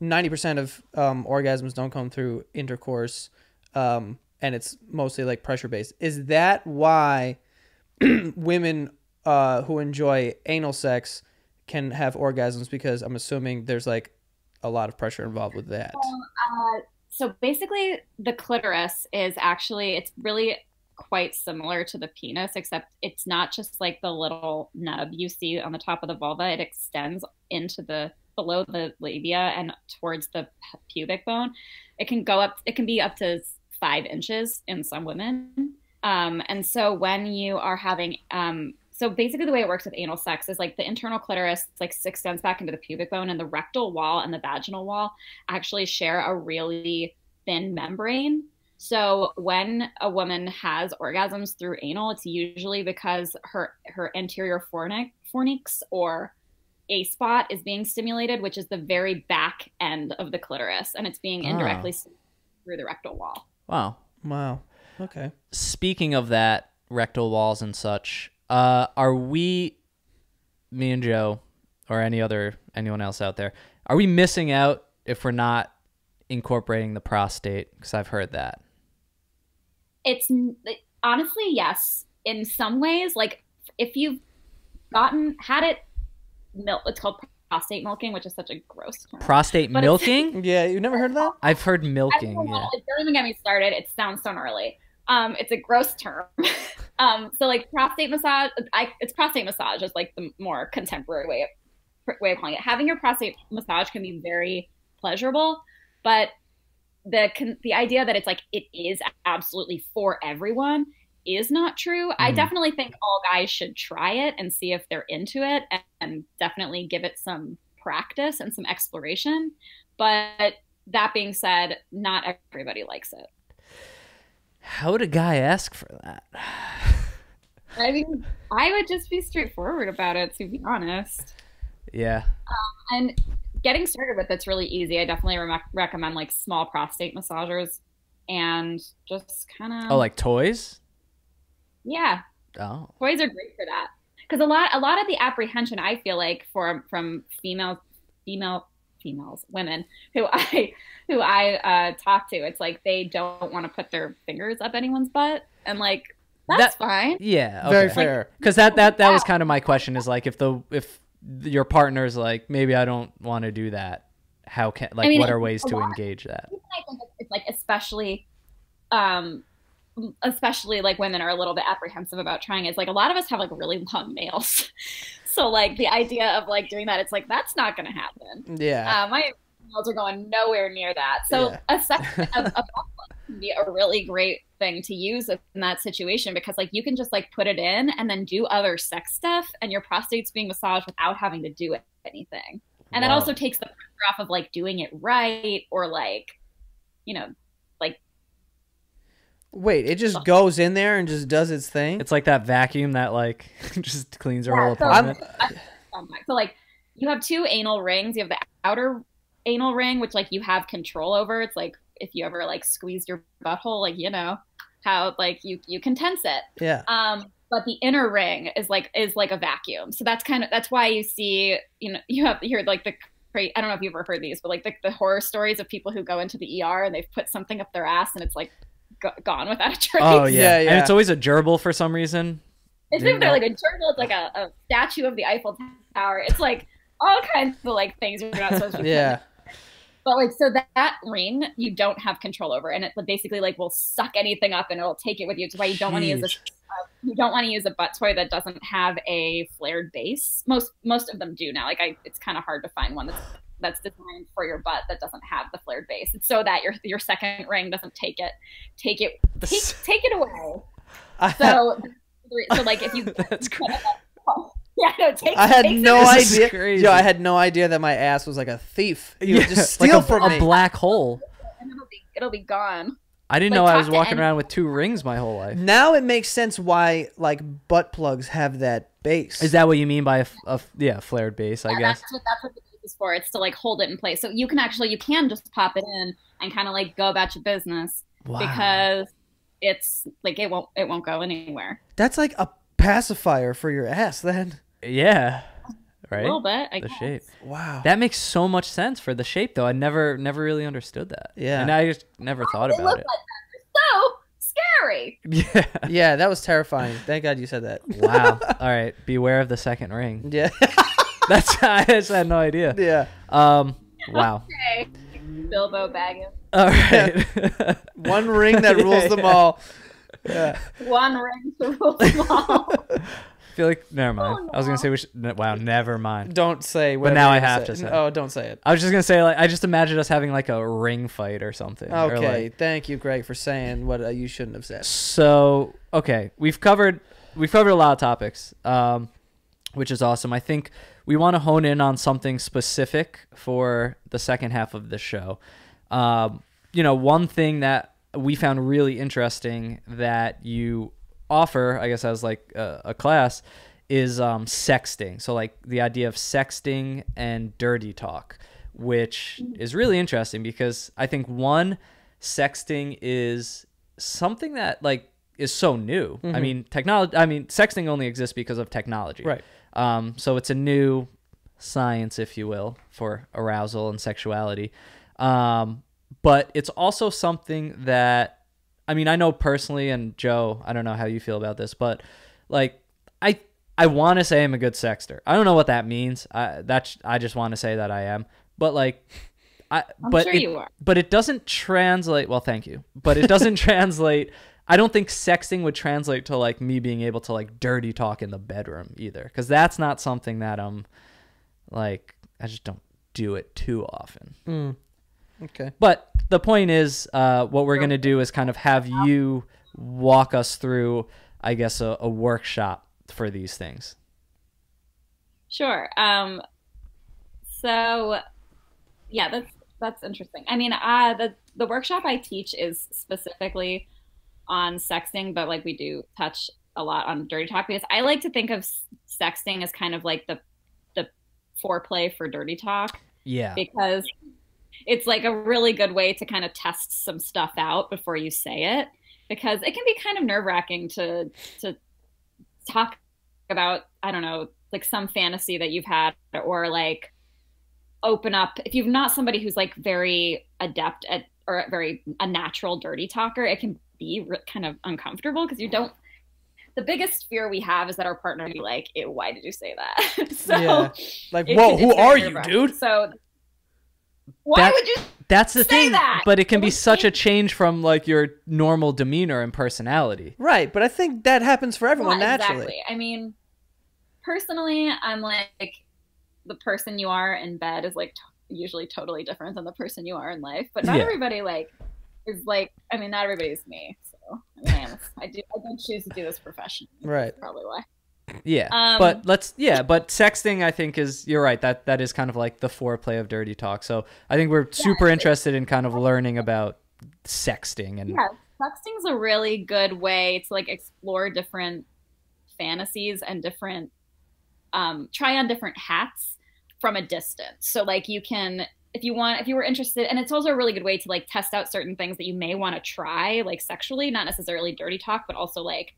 Speaker 2: 90% of orgasms don't come through intercourse, and it's mostly like pressure based. Is that why women who enjoy anal sex can have orgasms? Because I'm assuming there's like a lot of pressure involved with that.
Speaker 3: So basically the clitoris is actually, it's really quite similar to the penis, except it's not just like the little nub you see on the top of the vulva. It extends into below the labia and towards the pubic bone. It can be up to 5 inches in some women. And so when you are having, so basically the way it works with anal sex is like the internal clitoris like extends back into the pubic bone, and the rectal wall and the vaginal wall actually share a really thin membrane. So when a woman has orgasms through anal, it's usually because her anterior fornix or A spot is being stimulated, which is the very back end of the clitoris, and it's being indirectly stimulated through the rectal wall.
Speaker 2: Wow. Okay.
Speaker 1: Speaking of that, rectal walls and such, are we, me and Joe, or anyone else out there, are we missing out if we're not incorporating the prostate? Because I've heard that.
Speaker 3: It's honestly, yes. In some ways, like if you've had it it's called prostate milking, which is such a gross term.
Speaker 1: Prostate milking?
Speaker 2: Yeah, you've never heard of that?
Speaker 1: I've heard milking. Yeah.
Speaker 3: Don't even get me started. It sounds so gnarly. It's a gross term. So like prostate massage, it's prostate massage is like the more contemporary way of calling it. Having your prostate massage can be very pleasurable, but the idea that it's like it is absolutely for everyone is not true. I definitely think all guys should try it and see if they're into it, and definitely give it some practice and some exploration. But that being said, not everybody likes it.
Speaker 1: How would a guy ask for that?
Speaker 3: I mean, I would just be straightforward about it, to be honest.
Speaker 1: Yeah.
Speaker 3: And getting started with it's really easy. I definitely recommend like small prostate massagers, and just kind of.
Speaker 1: Oh, like toys?
Speaker 3: Yeah.
Speaker 1: Oh.
Speaker 3: Toys are great for that, because a lot of the apprehension I feel like from women who I talk to, it's like they don't want to put their fingers up anyone's butt, and like that's fine.
Speaker 1: Yeah, okay.
Speaker 2: Very fair.
Speaker 1: Because that was kind of my question, is like if your partner's like, maybe I don't want to do that, how can what are ways to engage that?
Speaker 3: I think it's like especially like women are a little bit apprehensive about trying it. It's like a lot of us have like really long nails. So like the idea of like doing that, it's like, that's not going to happen.
Speaker 2: Yeah.
Speaker 3: My nails are going nowhere near that. So a butt can be a really great thing to use in that situation, because like you can just like put it in and then do other sex stuff, and your prostate's being massaged without having to do anything. And that also takes the pressure off of like doing it right, or like, like.
Speaker 2: Wait, it just goes in there and just does its thing?
Speaker 1: It's like that vacuum that like just cleans your whole apartment.
Speaker 3: So like you have 2 anal rings. You have the outer anal ring, which like you have control over. It's like if you ever like squeezed your butthole, like, you know, how like you can tense it.
Speaker 2: Yeah.
Speaker 3: But the inner ring is like a vacuum. So that's why you see, you know, you heard like I don't know if you've ever heard these, but like the horror stories of people who go into the ER and they've put something up their ass and it's like gone without a trace.
Speaker 1: Oh yeah. And it's always a gerbil for some reason.
Speaker 3: It's either like a gerbil, it's like a statue of the Eiffel Tower. It's like all kinds of like things you're not supposed to be.
Speaker 2: Yeah.
Speaker 3: But like, so that ring you don't have control over, and it basically like will suck anything up and it'll take it with you. It's why you don't want to use a butt toy that doesn't have a flared base. Most of them do now. Like it's kind of hard to find one that's designed for your butt that doesn't have the flared base. It's so that your second ring doesn't take it away. So like if you
Speaker 1: that's great.
Speaker 3: Yeah, no,
Speaker 2: I had no idea.
Speaker 1: Crazy.
Speaker 2: Yo, I had no idea that my ass was like a thief. You would just steal
Speaker 1: like
Speaker 2: from me.
Speaker 1: A black hole.
Speaker 3: And it'll be gone.
Speaker 1: I didn't know I was walking around with 2 rings my whole life.
Speaker 2: Now it makes sense why like butt plugs have that base.
Speaker 1: Is that what you mean by a flared base? I guess
Speaker 3: that's what the base is for. It's to like hold it in place. So you can just pop it in and kind of like go about your business.
Speaker 1: Wow.
Speaker 3: Because it's like it won't go anywhere.
Speaker 2: That's like a pacifier for your ass then.
Speaker 1: Yeah. Right?
Speaker 3: A little bit, I
Speaker 1: the
Speaker 3: guess.
Speaker 1: shape.
Speaker 2: Wow.
Speaker 1: That makes so much sense for the shape though. I never really understood that.
Speaker 2: Yeah.
Speaker 1: And I just never thought
Speaker 3: They
Speaker 1: about
Speaker 3: look
Speaker 1: it.
Speaker 3: like that. They're so scary.
Speaker 1: Yeah.
Speaker 2: Yeah, that was terrifying. Thank God you said that.
Speaker 1: Wow. All right. Beware of the second ring.
Speaker 2: Yeah.
Speaker 1: I just had no idea.
Speaker 2: Yeah.
Speaker 1: Wow.
Speaker 3: Okay. Bilbo Baggins.
Speaker 1: All right.
Speaker 2: One ring that rules them all. Yeah.
Speaker 3: One ring to rule them all.
Speaker 1: I feel like never mind.
Speaker 3: Oh, no.
Speaker 1: I was gonna say we should. Wow, never mind.
Speaker 2: Don't say.
Speaker 1: But now I
Speaker 2: whatever you
Speaker 1: have to say.
Speaker 2: Oh, don't say it.
Speaker 1: I was just gonna say like I just imagined us having like a ring fight or something. Or,
Speaker 2: Okay.
Speaker 1: like,
Speaker 2: Thank you, Greg, for saying what you shouldn't have said.
Speaker 1: so okay, we've covered a lot of topics, which is awesome. I think we want to hone in on something specific for the second half of the show. You know, one thing that we found really interesting that you offer, I guess as like a class, is sexting. So like the idea of sexting and dirty talk, which is really interesting because I think sexting is something that like is so new.
Speaker 2: Mm-hmm.
Speaker 1: I mean, sexting only exists because of technology.
Speaker 2: Right.
Speaker 1: So it's a new science, if you will, for arousal and sexuality. But it's also something that, I mean, I know personally, and Joe, I don't know how you feel about this, but like, I want to say I'm a good sexter. I don't know what that means. I just want to say that I am. But like,
Speaker 3: I'm sure you are.
Speaker 1: But it doesn't translate. Well, thank you. But it doesn't translate. I don't think sexting would translate to like me being able to like dirty talk in the bedroom either, because that's not something that like I just don't do it too often.
Speaker 2: Okay.
Speaker 1: But the point is, what we're gonna do is kind of have you walk us through, I guess, a workshop for these things.
Speaker 3: Sure. So yeah, that's interesting. I mean, the workshop I teach is specifically on sexting, but like we do touch a lot on dirty talk because I like to think of sexting as kind of like the foreplay for dirty talk.
Speaker 1: Yeah.
Speaker 3: Because it's like a really good way to kind of test some stuff out before you say it, because it can be kind of nerve-wracking to talk about, I don't know, like some fantasy that you've had, or like open up. If you're not somebody who's like very adept at, or a natural dirty talker, it can be kind of uncomfortable because you don't. The biggest fear we have is that our partner will be like, ew, why did you say that? So
Speaker 2: yeah. Like, whoa, who are you, dude?
Speaker 3: So why would you
Speaker 1: that's the
Speaker 3: say
Speaker 1: thing,
Speaker 3: that?
Speaker 1: But it can be such a change from like your normal demeanor and personality.
Speaker 2: Right, but I think that happens for everyone naturally.
Speaker 3: Exactly. I mean, personally, I'm like, the person you are in bed is like usually totally different than the person you are in life. But not everybody like is like. I mean, not everybody is me. So I mean, I don't choose to do this professionally.
Speaker 2: Right.
Speaker 3: That's probably why.
Speaker 1: Yeah, but but sexting, I think you're right. That is kind of like the foreplay of dirty talk. So I think we're super interested in kind of learning about sexting. And
Speaker 3: sexting's a really good way to like explore different fantasies and different try on different hats from a distance. So like you can if you were interested, and it's also a really good way to like test out certain things that you may want to try, like sexually, not necessarily dirty talk, but also like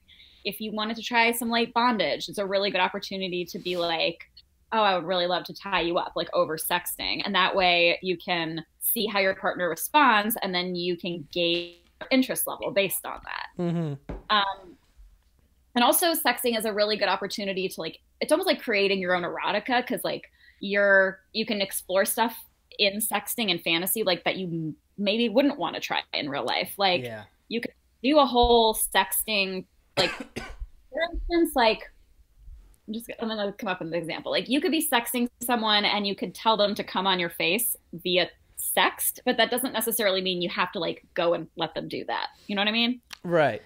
Speaker 3: if you wanted to try some light bondage, it's a really good opportunity to be like, oh, I would really love to tie you up, like over sexting. And that way you can see how your partner responds, and then you can gauge your interest level based on that. And also sexting is a really good opportunity to like, it's almost like creating your own erotica, because like you can explore stuff in sexting and fantasy like that you maybe wouldn't want to try in real life. Like you could do a whole sexting, like for instance, like I'm gonna come up with an example. Like you could be sexting someone and you could tell them to come on your face via sext, but that doesn't necessarily mean you have to like go and let them do that. You know what I mean?
Speaker 2: Right.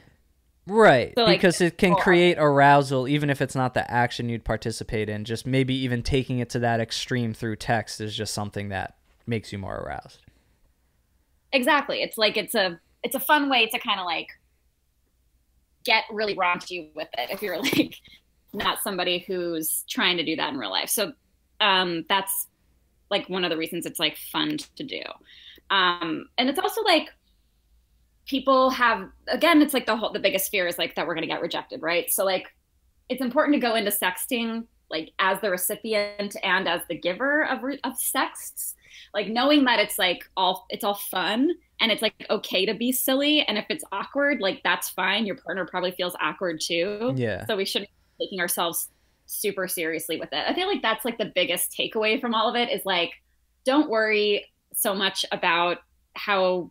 Speaker 1: Right,
Speaker 3: So, like,
Speaker 1: because it can create arousal even if it's not the action you'd participate in. Just maybe even taking it to that extreme through text is just something that makes you more aroused.
Speaker 3: Exactly. It's like it's a fun way to kind of like get really raunchy with it if you're like not somebody who's trying to do that in real life. So that's like one of the reasons it's like fun to do. And it's also like people have, again, it's like the biggest fear is like that we're going to get rejected, right? So like it's important to go into sexting like as the recipient and as the giver of sexts, like knowing that it's all fun and it's like okay to be silly, and if it's awkward, like that's fine. Your partner probably feels awkward too.
Speaker 1: Yeah.
Speaker 3: So we shouldn't be taking ourselves super seriously with it. I feel like that's like the biggest takeaway from all of it is like, don't worry so much about how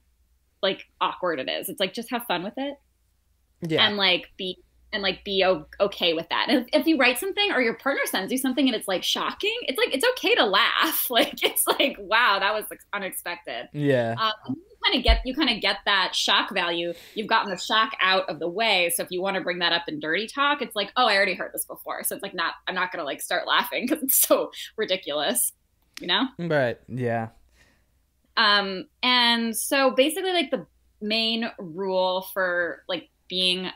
Speaker 3: like awkward it is. It's like just have fun with it.
Speaker 2: Yeah.
Speaker 3: And be okay with that. And if you write something or your partner sends you something and it's like shocking, it's like it's okay to laugh. Like it's like, wow, that was like unexpected.
Speaker 1: Yeah.
Speaker 3: You kind of get that shock value. You've gotten the shock out of the way. So if you want to bring that up in dirty talk, it's like, oh, I already heard this before. So it's like I'm not gonna like start laughing because it's so ridiculous, you know?
Speaker 2: Right.
Speaker 1: Yeah.
Speaker 3: And so basically like the main rule for like being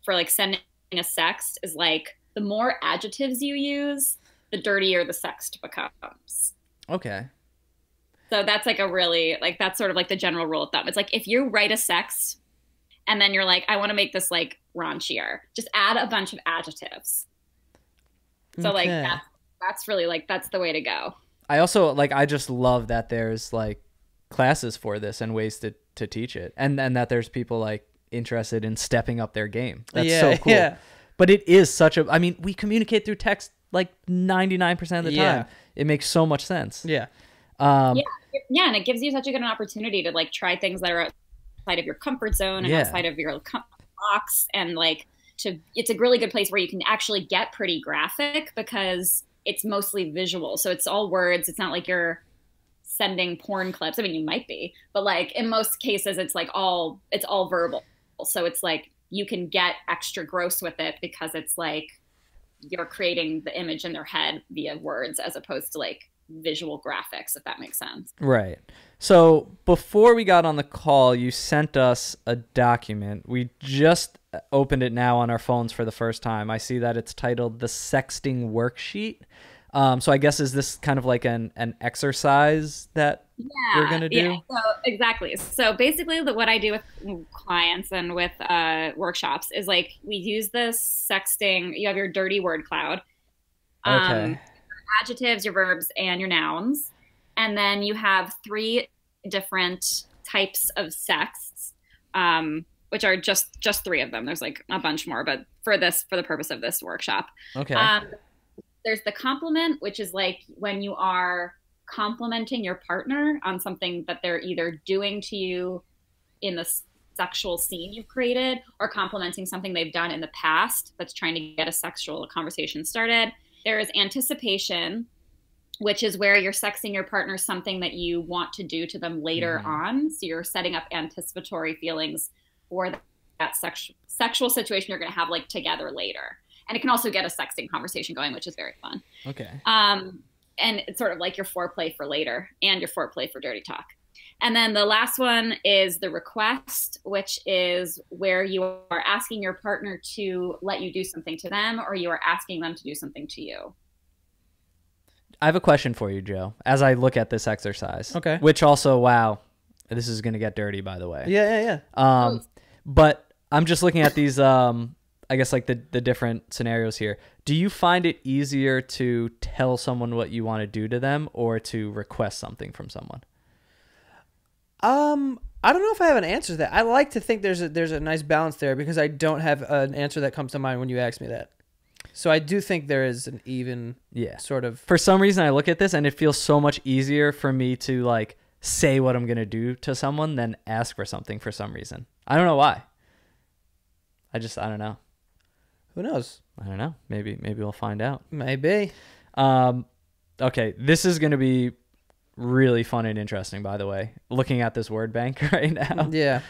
Speaker 3: for like sending a sext is like the more adjectives you use, the dirtier the sext becomes.
Speaker 1: Okay.
Speaker 3: So that's like that's sort of like the general rule of thumb. It's like if you write a sext and then you're like, I want to make this like raunchier, just add a bunch of adjectives. So like that's really like, that's the way to go.
Speaker 1: I also I just love that there's like classes for this and ways to teach it, and that there's people like interested in stepping up their game. That's so cool. Yeah. But it is I mean, we communicate through text like 99% of the time. It makes so much sense.
Speaker 2: Yeah.
Speaker 3: And it gives you such a good opportunity to like try things that are outside of your comfort zone and outside of your box, and like it's a really good place where you can actually get pretty graphic because it's mostly visual. So it's all words. It's not like you're sending porn clips. I mean, you might be, but like in most cases, it's all verbal. So it's like you can get extra gross with it because it's like you're creating the image in their head via words as opposed to like visual graphics, if that makes sense.
Speaker 1: Right. So before we got on the call, you sent us a document. We just opened it now on our phones for the first time. I see that it's titled the Sexting Worksheet. So I guess is this kind of like an exercise that you're going to do?
Speaker 3: Yeah, so, exactly. So basically what I do with clients and with workshops is like we use this sexting. You have your dirty word cloud.
Speaker 1: Okay.
Speaker 3: Your adjectives, your verbs, and your nouns. And then you have 3 different types of sexts, which are just 3 of them. There's like a bunch more, but for the purpose of this workshop.
Speaker 1: Okay.
Speaker 3: There's the compliment, which is like when you are complimenting your partner on something that they're either doing to you in the sexual scene you've created, or complimenting something they've done in the past that's trying to get a sexual conversation started. There is anticipation, which is where you're sexting your partner something that you want to do to them later on. So you're setting up anticipatory feelings for that sexual situation you're going to have like together later. And it can also get a sexting conversation going, which is very fun.
Speaker 1: Okay.
Speaker 3: And it's sort of like your foreplay for later and your foreplay for dirty talk. And then the last one is the request, which is where you are asking your partner to let you do something to them, or you are asking them to do something to you.
Speaker 1: I have a question for you, Joe, as I look at this exercise.
Speaker 2: Okay.
Speaker 1: Which also, wow, this is going to get dirty, by the way.
Speaker 2: Yeah.
Speaker 1: But I'm just looking at these, I guess, like the different scenarios here. Do you find it easier to tell someone what you want to do to them or to request something from someone?
Speaker 2: I don't know if I have an answer to that. I like to think there's a nice balance there because I don't have an answer that comes to mind when you ask me that. So I do think there is an even sort of...
Speaker 1: For some reason, I look at this and it feels so much easier for me to like say what I'm going to do to someone than ask for something for some reason. I don't know why. I don't know.
Speaker 2: Who knows?
Speaker 1: I don't know. Maybe we'll find out.
Speaker 2: Maybe.
Speaker 1: Okay, this is going to be really fun and interesting, by the way, looking at this word bank right now.
Speaker 2: Yeah.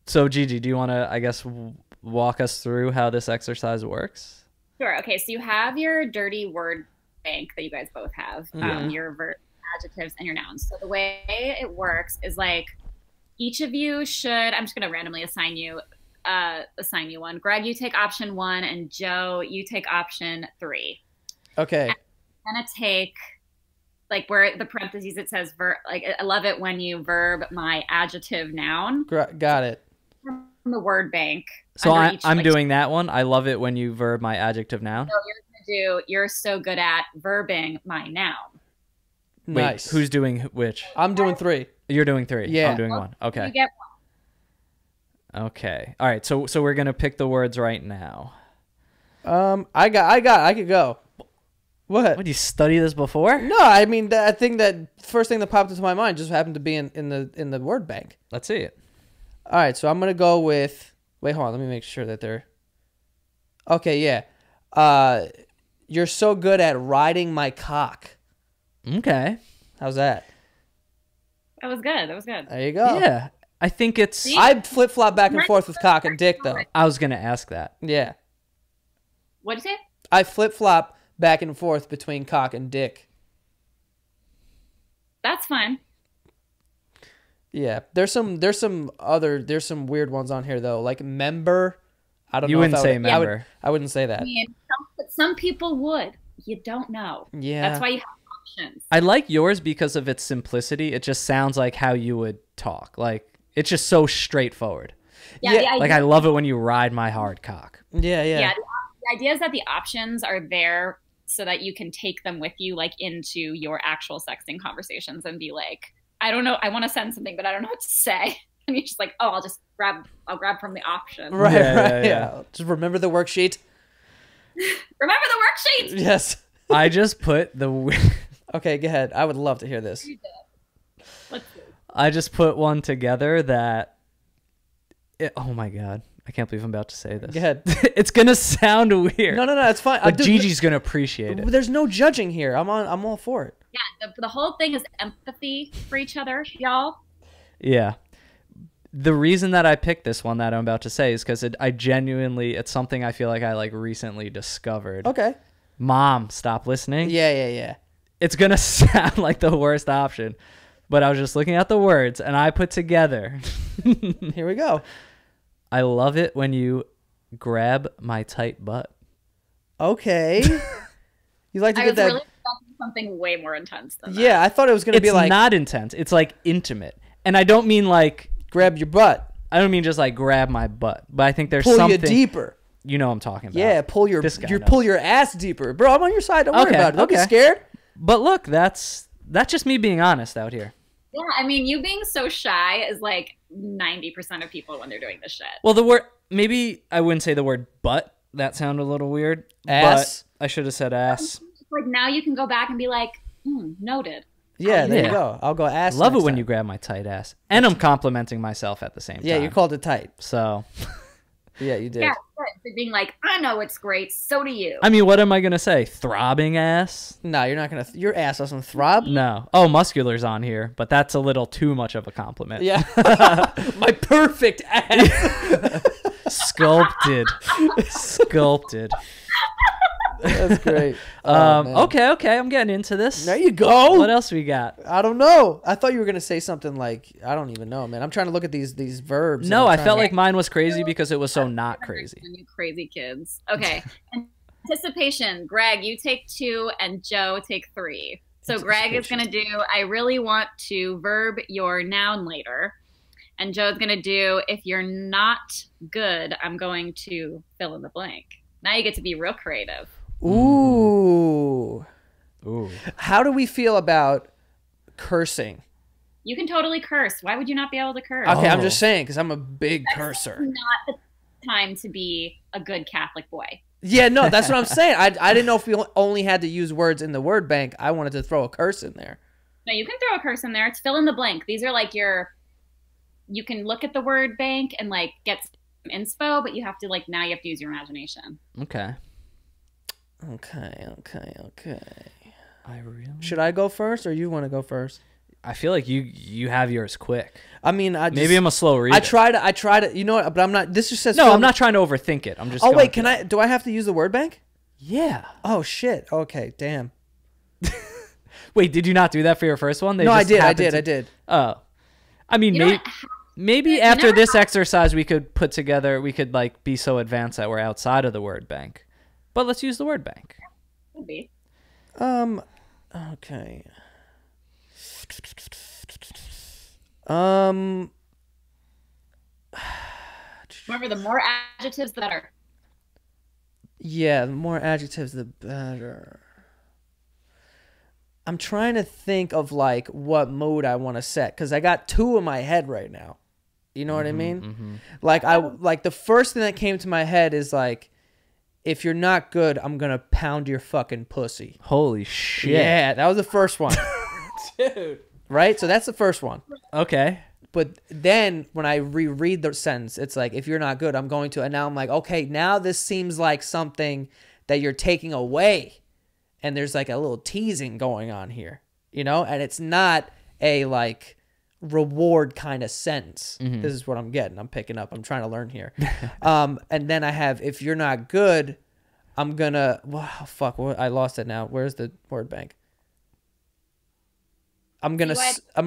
Speaker 1: So Gigi, do you want to, I guess, walk us through how this exercise works?
Speaker 3: Sure. Okay, so you have your dirty word bank that you guys both have, your adjectives and your nouns. So the way it works is like each of you should, I'm just going to randomly assign you one. Greg, you take option 1, and Joe, you take option 3.
Speaker 2: Okay.
Speaker 3: I'm going to take, like, where the parentheses it says like, I love it when you verb my adjective noun.
Speaker 2: Got it.
Speaker 3: From the word bank.
Speaker 1: So I'm doing that one. I love it when you verb my adjective noun.
Speaker 3: So you're so good at verbing my noun.
Speaker 2: Nice.
Speaker 1: Wait, who's doing which?
Speaker 2: I'm doing 3.
Speaker 1: You're doing 3.
Speaker 2: Yeah.
Speaker 1: I'm doing 1. Okay.
Speaker 3: You get
Speaker 1: 1. Okay. All right. So we're gonna pick the words right now.
Speaker 2: I could go. What?
Speaker 1: Did you study this before?
Speaker 2: No, I mean, I think that first thing that popped into my mind just happened to be in the word bank.
Speaker 1: Let's see it.
Speaker 2: All right, so I'm gonna go with. Wait, hold on. Let me make sure that they're. Okay, yeah. You're so good at riding my cock.
Speaker 1: Okay.
Speaker 2: How's that?
Speaker 3: That was good.
Speaker 2: There you go.
Speaker 1: Yeah, I think it's.
Speaker 3: See?
Speaker 2: I flip flop back and forth with cock and dick, though.
Speaker 1: I was gonna ask that.
Speaker 2: Yeah.
Speaker 3: What'd you say?
Speaker 2: I flip flop back and forth between cock and dick.
Speaker 3: That's fine.
Speaker 2: Yeah, there's some weird ones on here though, like member. I don't know.
Speaker 1: You wouldn't say member.
Speaker 2: I wouldn't say that.
Speaker 3: I mean, some people would. You don't know.
Speaker 2: Yeah.
Speaker 3: That's why you have options.
Speaker 1: I like yours because of its simplicity. It just sounds like how you would talk. Like it's just so straightforward.
Speaker 2: Yeah.
Speaker 1: Like I love it when you ride my hard cock.
Speaker 2: Yeah.
Speaker 3: The idea is that the options are there so that you can take them with you, like into your actual sexting conversations and be like, I don't know, I want to send something, but I don't know what to say. And you're just like, oh, I'll grab from the option.
Speaker 2: Right.
Speaker 1: Yeah.
Speaker 2: Just remember the worksheet.
Speaker 3: Remember the worksheet.
Speaker 2: Yes.
Speaker 1: I just put the.
Speaker 2: Okay, go ahead. I would love to hear this.
Speaker 3: Let's see.
Speaker 1: I just put one together that. Oh my god! I can't believe I'm about to say this.
Speaker 2: Go ahead.
Speaker 1: It's gonna sound weird.
Speaker 2: No, it's fine.
Speaker 1: But Gigi's gonna appreciate it.
Speaker 2: There's no judging here. I'm all for it.
Speaker 3: Yeah, the whole thing is empathy for each other, y'all.
Speaker 1: Yeah. The reason that I picked this one that I'm about to say is because it's something I feel like I like recently discovered.
Speaker 2: Okay.
Speaker 1: Mom, stop listening.
Speaker 2: Yeah.
Speaker 1: It's going to sound like the worst option, but I was just looking at the words and I put together.
Speaker 2: Here we go.
Speaker 1: I love it when you grab my tight butt.
Speaker 2: Okay. You like to get that.
Speaker 3: Really expecting something way more intense than that.
Speaker 2: Yeah, I thought it was going to be like.
Speaker 1: It's not intense. It's like intimate. And I don't mean like.
Speaker 2: Grab your butt.
Speaker 1: I don't mean just like grab my butt, but I think there's
Speaker 2: pull
Speaker 1: something.
Speaker 2: Pull you deeper.
Speaker 1: You know what I'm talking about.
Speaker 2: Yeah, pull your ass deeper. Bro, I'm on your side. Don't worry about it. Don't be scared.
Speaker 1: But look, that's just me being honest out here.
Speaker 3: Yeah, I mean, you being so shy is like 90% of people when they're doing this shit.
Speaker 1: Well, the word, maybe I wouldn't say the word butt. That sounded a little weird.
Speaker 2: Ass.
Speaker 1: But I should have said ass.
Speaker 3: Like now you can go back and be like, noted.
Speaker 2: Yeah, there you go. I'll go ass.
Speaker 1: Love it when you grab my tight ass. And I'm complimenting myself at the same time.
Speaker 2: Yeah, you called it tight.
Speaker 1: So.
Speaker 2: Yeah, you did.
Speaker 3: Yeah, good. Being like, I know it's great. So do you.
Speaker 1: I mean, what am I going to say? Throbbing ass?
Speaker 2: No, you're not going to. Your ass doesn't throb.
Speaker 1: No. Oh, muscular's on here, but that's a little too much of a compliment.
Speaker 2: Yeah. My perfect ass.
Speaker 1: Sculpted.
Speaker 2: That's great.
Speaker 1: Okay, I'm getting into this.
Speaker 2: There you go.
Speaker 1: What else we got?
Speaker 2: I don't know. I thought you were gonna say something like I don't even know, man. I'm trying to look at these verbs.
Speaker 1: No, I felt like mine was crazy because it was so not crazy.
Speaker 3: You crazy kids. Okay. And Anticipation. Greg, you take 2 and Joe take 3. So Greg is going to do, I really want to verb your noun later. And Joe's going to do, if you're not good, I'm going to fill in the blank. Now you get to be real creative.
Speaker 2: Ooh.
Speaker 1: Ooh.
Speaker 2: How do we feel about cursing?
Speaker 3: You can totally curse. Why would you not be able to curse?
Speaker 2: Okay, I'm just saying, because I'm a big cursor.
Speaker 3: Not the time to be a good Catholic boy.
Speaker 2: Yeah, no, that's what I'm saying. I didn't know if we only had to use words in the word bank. I wanted to throw a curse in there.
Speaker 3: No, you can throw a curse in there. It's fill in the blank. These are like you can look at the word bank and like get some inspo, but you have to now you have to use your imagination.
Speaker 1: Okay.
Speaker 2: Okay.
Speaker 1: Really...
Speaker 2: Should I go first or you want to go first?
Speaker 1: I feel like you have yours quick.
Speaker 2: I mean,
Speaker 1: maybe I'm a slow reader.
Speaker 2: I try to, you know what, but I'm not, this just says.
Speaker 1: No, I'm not trying to overthink it. I'm just.
Speaker 2: Oh, wait, do I have to use the word bank?
Speaker 1: Yeah.
Speaker 2: Oh, shit. Okay, damn.
Speaker 1: Wait, did you not do that for your first one?
Speaker 2: No, I did.
Speaker 1: Oh. I mean, maybe after this exercise, we could be so advanced that we're outside of the word bank. But let's use the word bank.
Speaker 3: Could be.
Speaker 2: Okay.
Speaker 3: Remember, the more adjectives the better.
Speaker 2: Yeah, the more adjectives the better. I'm trying to think of what mode I want to set, because I got 2 in my head right now. You know what I mean? Mm-hmm. The first thing that came to my head is if you're not good, I'm gonna pound your fucking pussy.
Speaker 1: Holy shit!
Speaker 2: Yeah, that was the first one.
Speaker 1: Dude.
Speaker 2: Right? So that's the first one.
Speaker 1: Okay.
Speaker 2: But then when I reread the sentence, it's if you're not good, I'm going to. And now I'm okay, now this seems like something that you're taking away. And there's a little teasing going on here, And it's not a reward kind of sentence. Mm-hmm. This is what I'm getting. I'm picking up. I'm trying to learn here. And then I have, if you're not good, I'm going to, wow, fuck, I lost it now. Where's the word bank? I'm gonna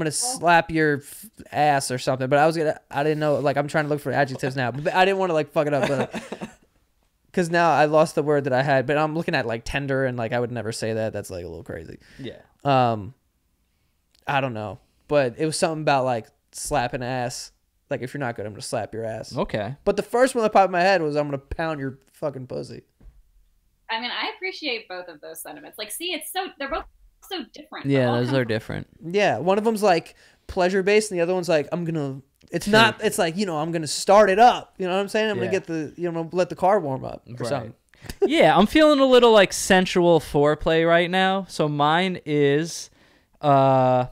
Speaker 2: slap your ass or something, but I didn't know. I'm trying to look for adjectives now, but I didn't want to fuck it up, because now I lost the word that I had. But I'm looking at tender, and I would never say that. That's a little crazy.
Speaker 1: Yeah.
Speaker 2: I don't know, but it was something about slapping ass. If you're not good, I'm gonna slap your ass.
Speaker 1: Okay.
Speaker 2: But the first one that popped in my head was I'm gonna pound your fucking pussy.
Speaker 3: I mean, I appreciate both of those sentiments. They're both so different.
Speaker 1: Yeah, those are different.
Speaker 2: Yeah, one of them's pleasure based, and the other one's I'm gonna. It's not. It's I'm gonna start it up. You know what I'm saying? I'm gonna get let the car warm up or something.
Speaker 1: Yeah, I'm feeling a little sensual foreplay right now. So mine is, I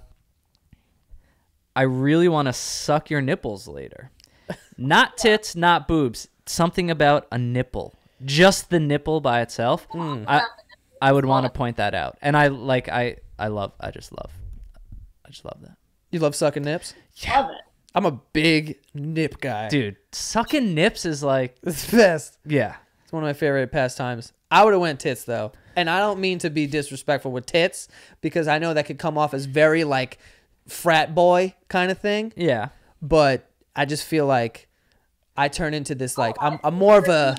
Speaker 1: really want to suck your nipples later. Not tits, not boobs. Something about a nipple. Just the nipple by itself. I would want to point that out. And I just love that.
Speaker 2: You love sucking nips?
Speaker 3: Yeah. Love it.
Speaker 2: I'm a big nip guy.
Speaker 1: Dude, sucking nips is
Speaker 2: it's the best.
Speaker 1: Yeah.
Speaker 2: It's one of my favorite pastimes. I would have went tits though. And I don't mean to be disrespectful with tits, because I know that could come off as very frat boy kind of thing.
Speaker 1: Yeah.
Speaker 2: But I just feel I turn into this I'm more of a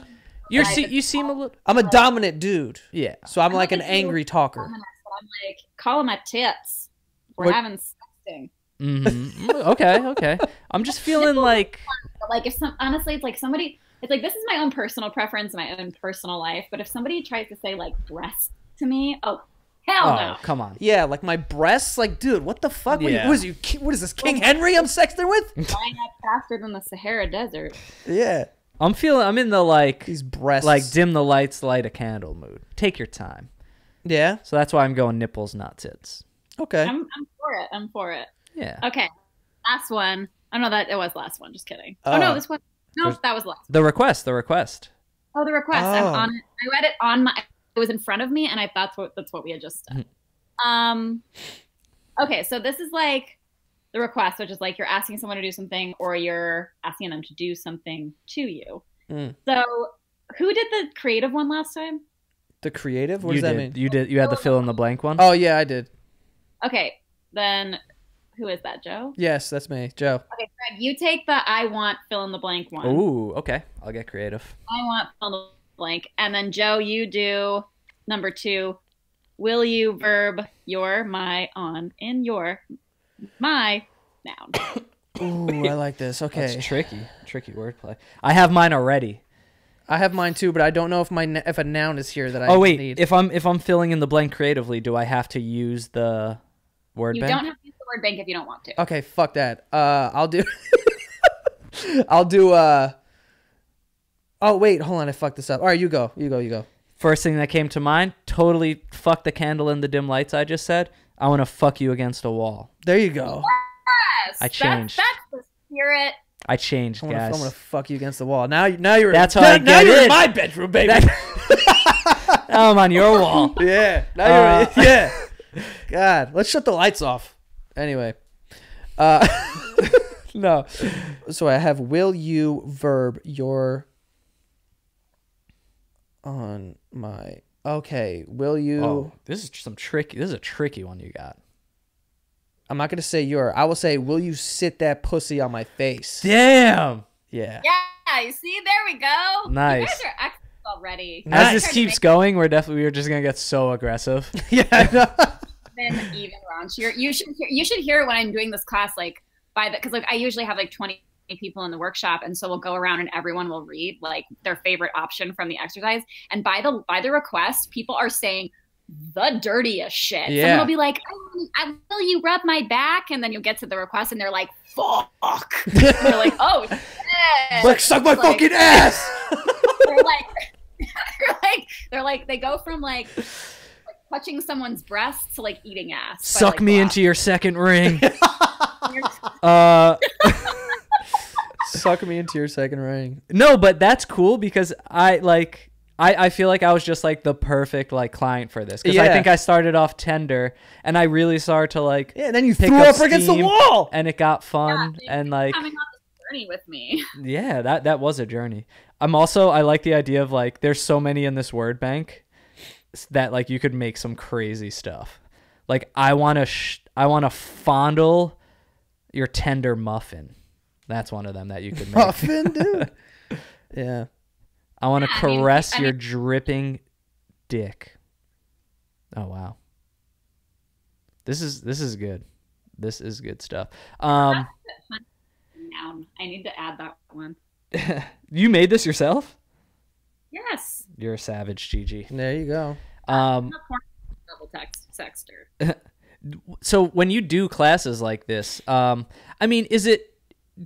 Speaker 1: you seem a little.
Speaker 2: I'm a dominant dude.
Speaker 1: Yeah.
Speaker 2: So I'm an angry talker.
Speaker 3: I'm call them my tits. We're having sexting.
Speaker 1: Mm-hmm. Okay. I'm just feeling
Speaker 3: honestly, it's somebody. It's this is my own personal preference, my own personal life. But if somebody tries to say breast to me, oh hell no!
Speaker 1: Come on.
Speaker 2: Yeah, my breasts. Dude, what the fuck?
Speaker 1: Yeah.
Speaker 2: What is this? King Henry? I'm sexting with?
Speaker 3: Flying up faster than the Sahara Desert.
Speaker 2: Yeah.
Speaker 1: I'm in the
Speaker 2: these breasts,
Speaker 1: dim the lights, light a candle mood. Take your time.
Speaker 2: Yeah.
Speaker 1: So that's why I'm going nipples, not tits.
Speaker 2: Okay.
Speaker 3: I'm for it.
Speaker 1: Yeah.
Speaker 3: Okay. Last one. Oh no, that it was last one. Just kidding. Oh no, this one. No, that was last.
Speaker 1: The request.
Speaker 3: Oh, the request. I'm on it. I read it on my. It was in front of me, and I thought that's what we had just done. Okay, so this is the request, which is you're asking someone to do something, or you're asking them to do something to you. So, who did the creative one last time?
Speaker 2: The creative? What does that mean?
Speaker 1: You did. You had the fill in the blank one.
Speaker 2: Oh yeah, I did.
Speaker 3: Okay, then who is that, Joe?
Speaker 2: Yes, that's me, Joe.
Speaker 3: Okay, Greg, you take the I want fill in the blank one.
Speaker 1: Ooh, okay. I'll get creative.
Speaker 3: I want fill in the blank. And then Joe, you do number 2. Will you verb your, my, on, in your, my, noun.
Speaker 2: Ooh, I like this. Okay.
Speaker 1: That's tricky wordplay. I have mine already.
Speaker 2: I have mine too, but I don't know if a noun is here that I need.
Speaker 1: If I'm filling in the blank creatively, do I have to use the word
Speaker 3: You
Speaker 1: bank?
Speaker 3: don't have to use the word bank if you don't want to.
Speaker 2: Okay, fuck that. I'll do. I'll do. Oh wait, hold on. I fucked this up. All right, you go.
Speaker 1: First thing that came to mind, totally fuck the candle in the dim lights I just said. I want to fuck you against a wall.
Speaker 2: There you go.
Speaker 3: Yes,
Speaker 1: I changed.
Speaker 3: That's the spirit.
Speaker 1: I changed, guys.
Speaker 2: I'm gonna fuck you against the wall. Now you're.
Speaker 1: That's how I get
Speaker 2: now you're
Speaker 1: in.
Speaker 2: in my bedroom, baby.
Speaker 1: Now I'm on your wall.
Speaker 2: Yeah. Now you're. Yeah. God, let's shut the lights off. Anyway. No. So I have will you verb your on my. Okay. Will you?
Speaker 1: Oh, this is a tricky one you got.
Speaker 2: I'm not gonna say your. I will say, will you sit that pussy on my face?
Speaker 1: Damn.
Speaker 2: Yeah.
Speaker 3: Yeah, you see, there we go.
Speaker 1: Nice.
Speaker 3: You guys are excellent already.
Speaker 1: As this keeps going, we're just gonna get so aggressive.
Speaker 2: Yeah. I know.
Speaker 3: Been even raunchier. You should hear it when I'm doing this class, like because like I usually have like 20 people in the workshop, and so we'll go around and everyone will read like their favorite option from the exercise, and by the request, people are saying the dirtiest shit.
Speaker 2: Yeah.
Speaker 3: Someone will be like, will you rub my back? And then you'll get to the request and they're like, fuck. And you're like, oh shit.
Speaker 2: Like, suck my fucking ass.
Speaker 3: they're like they go from like touching someone's breasts to like eating ass.
Speaker 1: Suck me into your second ring.
Speaker 2: Suck me into your second ring.
Speaker 1: No, but that's cool because I feel like I was just like the perfect like client for this because I think I started off tender and I really started to like
Speaker 2: and then you
Speaker 1: pick
Speaker 2: threw up against the
Speaker 1: steam,
Speaker 2: wall
Speaker 1: and it got fun and like
Speaker 3: coming on this journey with me.
Speaker 1: Yeah, that was a journey. I like the idea of like there's so many in this word bank that like you could make some crazy stuff. Like I want to fondle your tender muffin. That's one of them that you could make.
Speaker 2: Muffin, dude. Yeah.
Speaker 1: I want to caress your dripping dick. Oh wow. This is good. This is good stuff.
Speaker 3: Noun. I need to add that one.
Speaker 1: You made this yourself?
Speaker 3: Yes.
Speaker 1: You're a savage, Gigi.
Speaker 2: There you go.
Speaker 3: I'm a porn double text sexter.
Speaker 1: So when you do classes like this, I mean, is it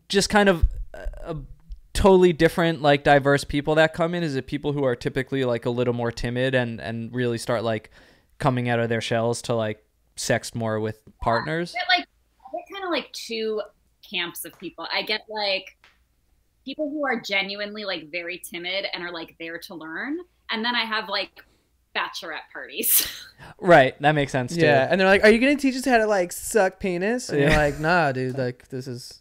Speaker 1: just kind of a totally different, like diverse people that come in? Is it people who are typically like a little more timid and really start like coming out of their shells to like sext more with partners?
Speaker 3: I get kind of like 2 camps of people. I get like people who are genuinely like very timid and are like there to learn, and then I have like bachelorette parties. Right,
Speaker 1: that makes sense too.
Speaker 2: Yeah, and they're like, "Are you gonna teach us how to like suck penis?" And you're like, "Nah, dude. Like this is."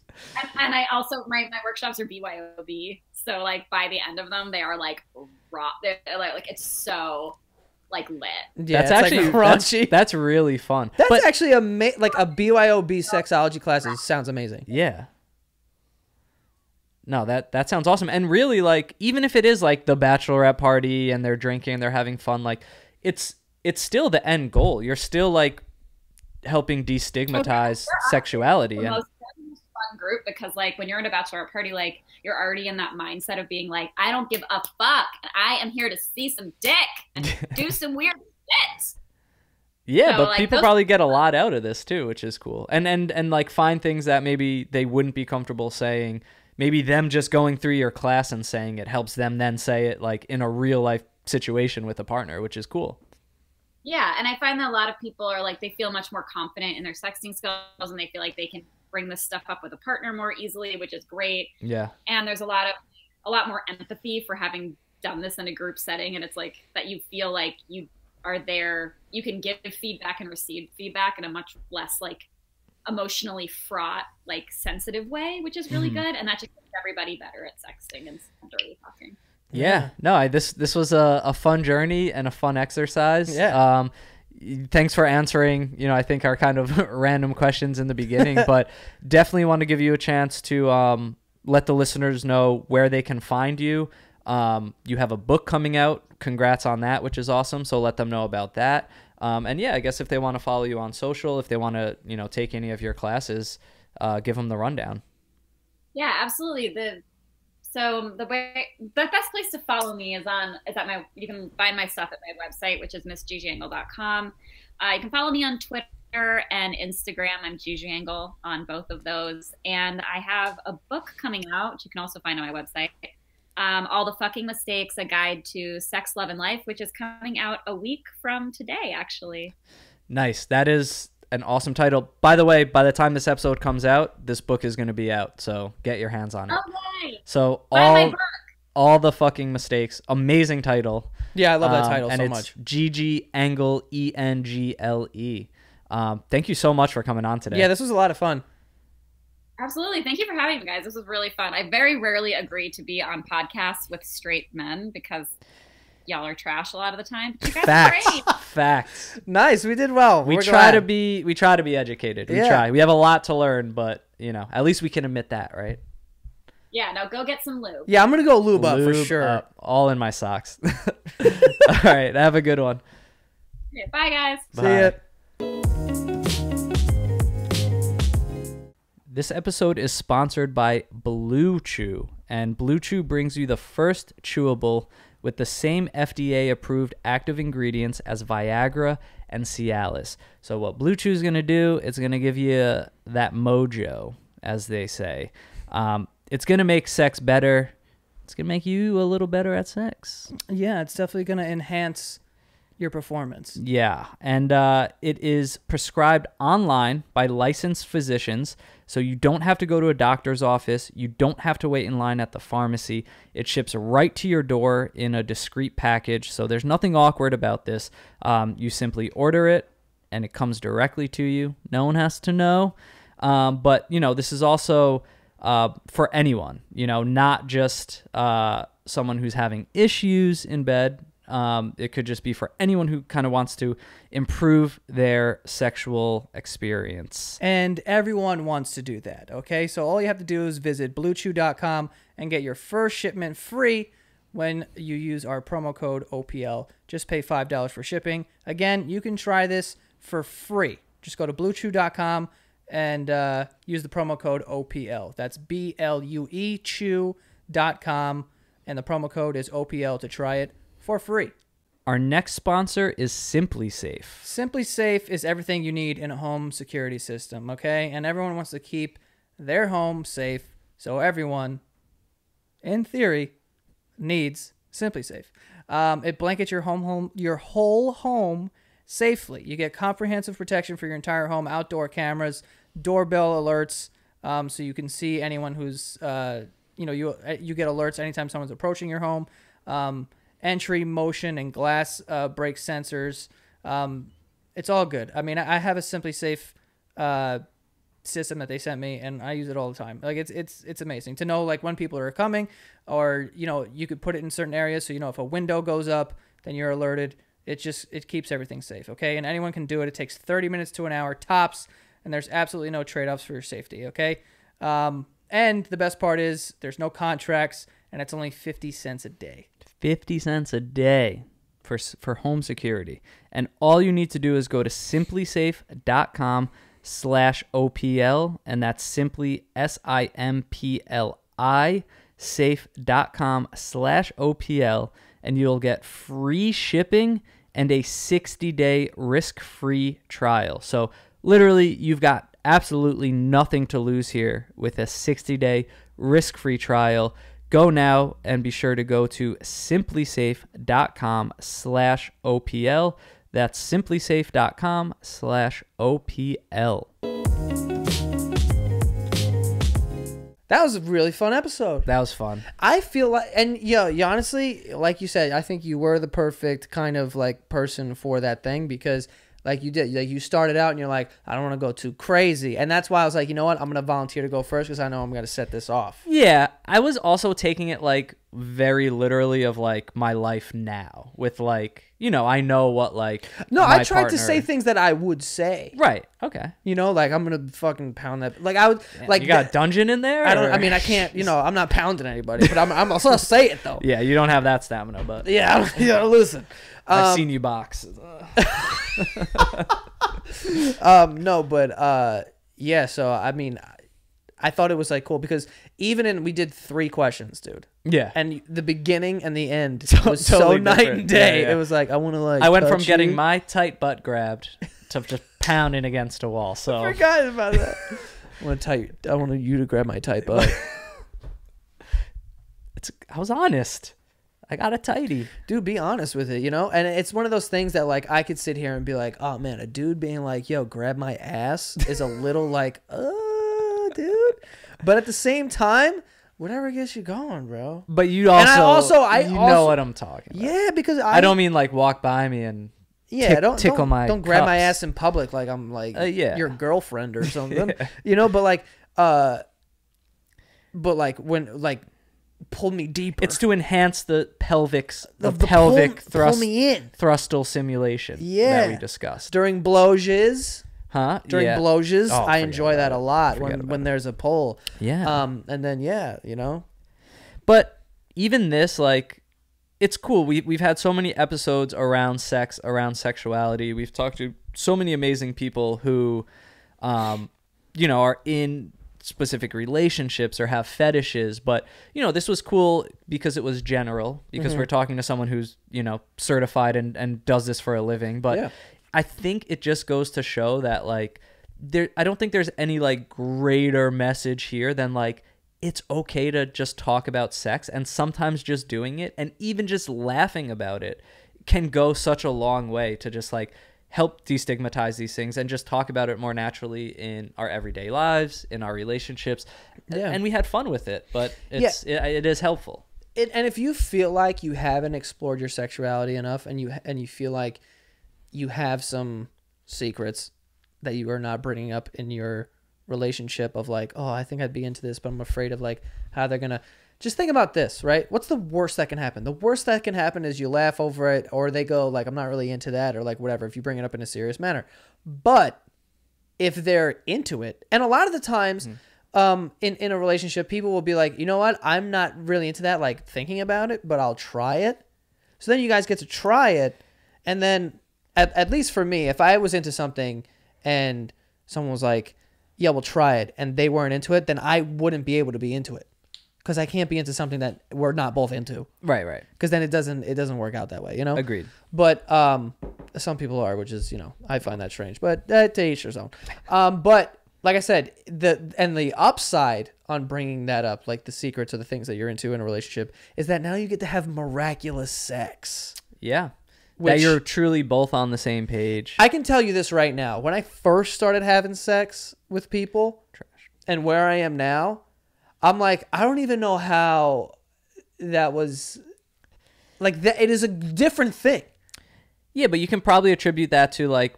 Speaker 3: And I also my workshops are BYOB, so like by the end of them they are like raw. They're like it's so like lit.
Speaker 2: Yeah,
Speaker 1: that's actually
Speaker 2: like crunchy.
Speaker 1: That's really fun.
Speaker 2: That's actually like a BYOB sexology class sounds amazing.
Speaker 1: Yeah. No, that sounds awesome. And really, like, even if it is like the bachelorette party and they're drinking and they're having fun, like it's still the end goal. You're still like helping destigmatize sexuality.
Speaker 3: And most fun group, because like when you're in a bachelorette party, like you're already in that mindset of being like, I don't give a fuck, and I am here to see some dick and do some weird shit.
Speaker 1: Yeah,
Speaker 3: so,
Speaker 1: but
Speaker 3: like,
Speaker 1: people probably get a lot out of this too, which is cool. And like find things that maybe they wouldn't be comfortable saying. Maybe them just going through your class and saying it helps them then say it like in a real life situation with a partner, which is cool.
Speaker 3: Yeah, and I find that a lot of people are like, they feel much more confident in their sexting skills and they feel like they can bring this stuff up with a partner more easily, which is great.
Speaker 1: Yeah.
Speaker 3: And there's a lot more empathy for having done this in a group setting, and it's like that you feel like you are there, you can give feedback and receive feedback in a much less like emotionally fraught, like sensitive way, which is really good, and that just makes everybody better at sexting and dirty talking.
Speaker 1: Yeah, no, this was a fun journey and a fun exercise.
Speaker 2: Yeah.
Speaker 1: Thanks for answering, I think our kind of random questions in the beginning, but definitely want to give you a chance to let the listeners know where they can find you. You have a book coming out. Congrats on that, which is awesome. So let them know about that. And yeah, I guess if they want to follow you on social, if they want to, take any of your classes, give them the rundown.
Speaker 3: Yeah, absolutely. The best place to follow me is you can find my stuff at my website, which is missgigiangle.com. You can follow me on Twitter and Instagram. I'm Gigi Angle on both of those. And I have a book coming out, which you can also find on my website. All the Fucking Mistakes, a guide to sex, love, and life, which is coming out a week from today, actually.
Speaker 1: Nice. That is an awesome title. By the way, by the time this episode comes out, this book is going to be out, so get your hands on it.
Speaker 3: Okay.
Speaker 1: So
Speaker 3: my book.
Speaker 1: all the Fucking Mistakes. Amazing title.
Speaker 2: Yeah, I love that title
Speaker 1: and
Speaker 2: so
Speaker 1: it's
Speaker 2: much.
Speaker 1: Gigi Angle, Engle. Thank you so much for coming on today.
Speaker 2: Yeah, this was a lot of fun.
Speaker 3: Absolutely. Thank you for having me, guys. This was really fun. I very rarely agree to be on podcasts with straight men because y'all are trash a lot of the time. But you guys are great.
Speaker 1: Facts.
Speaker 2: Nice. We did well.
Speaker 1: We try to be educated. We try. We have a lot to learn, but at least we can admit that, right?
Speaker 3: Yeah, no, go get some lube.
Speaker 2: Yeah, I'm going to go lube up for sure.
Speaker 1: Up, all in my socks. All right. Have a good one.
Speaker 3: Yeah, bye, guys.
Speaker 2: See ya.
Speaker 1: This episode is sponsored by Blue Chew, and Blue Chew brings you the first chewable with the same FDA-approved active ingredients as Viagra and Cialis. So what Blue Chew is going to do, it's going to give you that mojo, as they say. It's going to make sex better. It's going to make you a little better at sex.
Speaker 2: Yeah, it's definitely going to enhance your performance.
Speaker 1: Yeah, and it is prescribed online by licensed physicians, so you don't have to go to a doctor's office. You don't have to wait in line at the pharmacy. It ships right to your door in a discreet package, so there's nothing awkward about this. You simply order it, and it comes directly to you. No one has to know. But, this is also for anyone, not just someone who's having issues in bed. It could just be for anyone who kind of wants to improve their sexual experience.
Speaker 2: And everyone wants to do that, okay? So all you have to do is visit bluechew.com and get your first shipment free when you use our promo code OPL. Just pay $5 for shipping. Again, you can try this for free. Just go to bluechew.com and use the promo code OPL. That's BLUE chew.com, and the promo code is OPL to try it for free.
Speaker 1: Our next sponsor is Simply Safe.
Speaker 2: Simply Safe is everything you need in a home security system, okay? And everyone wants to keep their home safe, so everyone, in theory, needs Simply Safe. It blankets your whole home safely. You get comprehensive protection for your entire home, outdoor cameras, doorbell alerts, so you can see anyone who's, you get alerts anytime someone's approaching your home. Entry, motion, and glass break sensors. It's all good. I mean, I have a Simply Safe system that they sent me, and I use it all the time. Like it's amazing to know like when people are coming, or you could put it in certain areas so if a window goes up, then you're alerted. It keeps everything safe. Okay, and anyone can do it. It takes 30 minutes to an hour tops, and there's absolutely no trade-offs for your safety. Okay, and the best part is there's no contracts, and it's only 50 cents a day.
Speaker 1: 50 cents a day for home security. And all you need to do is go to simplysafe.com/OPL, and that's simply SIMPLI safe.com/OPL, and you'll get free shipping and a 60-day risk-free trial. So literally, you've got absolutely nothing to lose here with a 60-day risk-free trial. Go now and be sure to go to simplysafe.com/OPL. That's simplysafe.com/OPL.
Speaker 2: That was a really fun episode.
Speaker 1: That was fun.
Speaker 2: I feel like, and you honestly, like you said, I think you were the perfect kind of like person for that thing, because like you started out and you're like, I don't want to go too crazy. And that's why I was like, you know what? I'm going to volunteer to go first because I know I'm going to set this off.
Speaker 1: Yeah. I was also taking it like very literally of like my life now with like, you know, I know what like.
Speaker 2: No,
Speaker 1: my
Speaker 2: I tried to
Speaker 1: partner-
Speaker 2: say things that I would say.
Speaker 1: Right. Okay.
Speaker 2: You know, like I'm gonna fucking pound that. Like I would like.
Speaker 1: You got a dungeon in there?
Speaker 2: I don't.
Speaker 1: or-
Speaker 2: I mean, I can't. You know, I'm not pounding anybody, but I'm also say it though.
Speaker 1: Yeah, you don't have that stamina, but
Speaker 2: Yeah. Yeah. Listen.
Speaker 1: I've seen you box.
Speaker 2: No, but yeah. So I mean, I thought it was like cool because we did 3 questions, dude.
Speaker 1: Yeah.
Speaker 2: And the beginning and the end was
Speaker 1: Totally
Speaker 2: so night
Speaker 1: different.
Speaker 2: and day.
Speaker 1: Yeah, yeah.
Speaker 2: It was like I want to like.
Speaker 1: I went from
Speaker 2: touch
Speaker 1: getting
Speaker 2: you.
Speaker 1: my tight butt grabbed to just pounding against a wall. So
Speaker 2: I forgot about that. I want you to grab my tight butt.
Speaker 1: I was honest. I got a tighty.
Speaker 2: Dude, be honest with it, you know? And it's one of those things that, like, I could sit here and be like, oh, man, a dude being like, yo, grab my ass is a little like, dude. But at the same time, whatever gets you going, bro.
Speaker 1: But you also,
Speaker 2: I
Speaker 1: you
Speaker 2: also
Speaker 1: know what I'm talking about.
Speaker 2: Yeah, because
Speaker 1: I don't mean like walk by me and tickle my
Speaker 2: don't grab my
Speaker 1: cups.
Speaker 2: ass in public like I'm like
Speaker 1: yeah.
Speaker 2: your girlfriend or something.
Speaker 1: Yeah.
Speaker 2: You know, but like when like pull me deeper.
Speaker 1: It's to enhance the pelvic
Speaker 2: pull me in
Speaker 1: thrustal simulation that we discussed.
Speaker 2: during bloges.
Speaker 1: Huh?
Speaker 2: During
Speaker 1: Yeah.
Speaker 2: bloges,
Speaker 1: Oh,
Speaker 2: I
Speaker 1: forget
Speaker 2: enjoy
Speaker 1: about
Speaker 2: that
Speaker 1: it.
Speaker 2: a lot
Speaker 1: Forget about
Speaker 2: when
Speaker 1: it.
Speaker 2: there's a pull.
Speaker 1: Yeah.
Speaker 2: And then you know.
Speaker 1: But even this, like, it's cool. We've had so many episodes around sex, around sexuality. We've talked to so many amazing people who, you know, are in specific relationships or have fetishes. But, you know, this was cool because it was general, because we're talking to someone who's, you know, certified and does this for a living. But
Speaker 2: Yeah.
Speaker 1: I think it just goes to show that, like, I don't think there's any, like, greater message here than, like, it's okay to just talk about sex, and sometimes just doing it and even just laughing about it can go such a long way to just, like, help destigmatize these things and just talk about it more naturally in our everyday lives, in our relationships.
Speaker 2: Yeah.
Speaker 1: And we had fun with it, but it is helpful.
Speaker 2: And if you feel like you haven't explored your sexuality enough and you feel like you have some secrets that you are not bringing up in your relationship of like, oh, I think I'd be into this, but I'm afraid of like how they're gonna. Just think about this, right? What's the worst that can happen? The worst that can happen is you laugh over it, or they go like, I'm not really into that, or like whatever, if you bring it up in a serious manner. But if they're into it, and a lot of the times in a relationship, people will be like, you know what, I'm not really into that, like thinking about it, but I'll try it. So then you guys get to try it, and then at least for me, if I was into something and someone was like, yeah, we'll try it, and they weren't into it, then I wouldn't be able to be into it. Because I can't be into something that we're not both into.
Speaker 1: Right.
Speaker 2: Because then it doesn't work out that way, you know?
Speaker 1: Agreed.
Speaker 2: But some people are, which is, you know, I find that strange. But to each their own. But like I said, the upside on bringing that up, like the secrets of the things that you're into in a relationship, is that now you get to have miraculous sex.
Speaker 1: Yeah. That
Speaker 2: Which-
Speaker 1: you're truly both on the same page.
Speaker 2: I can tell you this right now. When I first started having sex with people, and where I am now, I'm like, I don't even know how that was. Like, that, it is a different thing.
Speaker 1: Yeah, but you can probably attribute that to, like,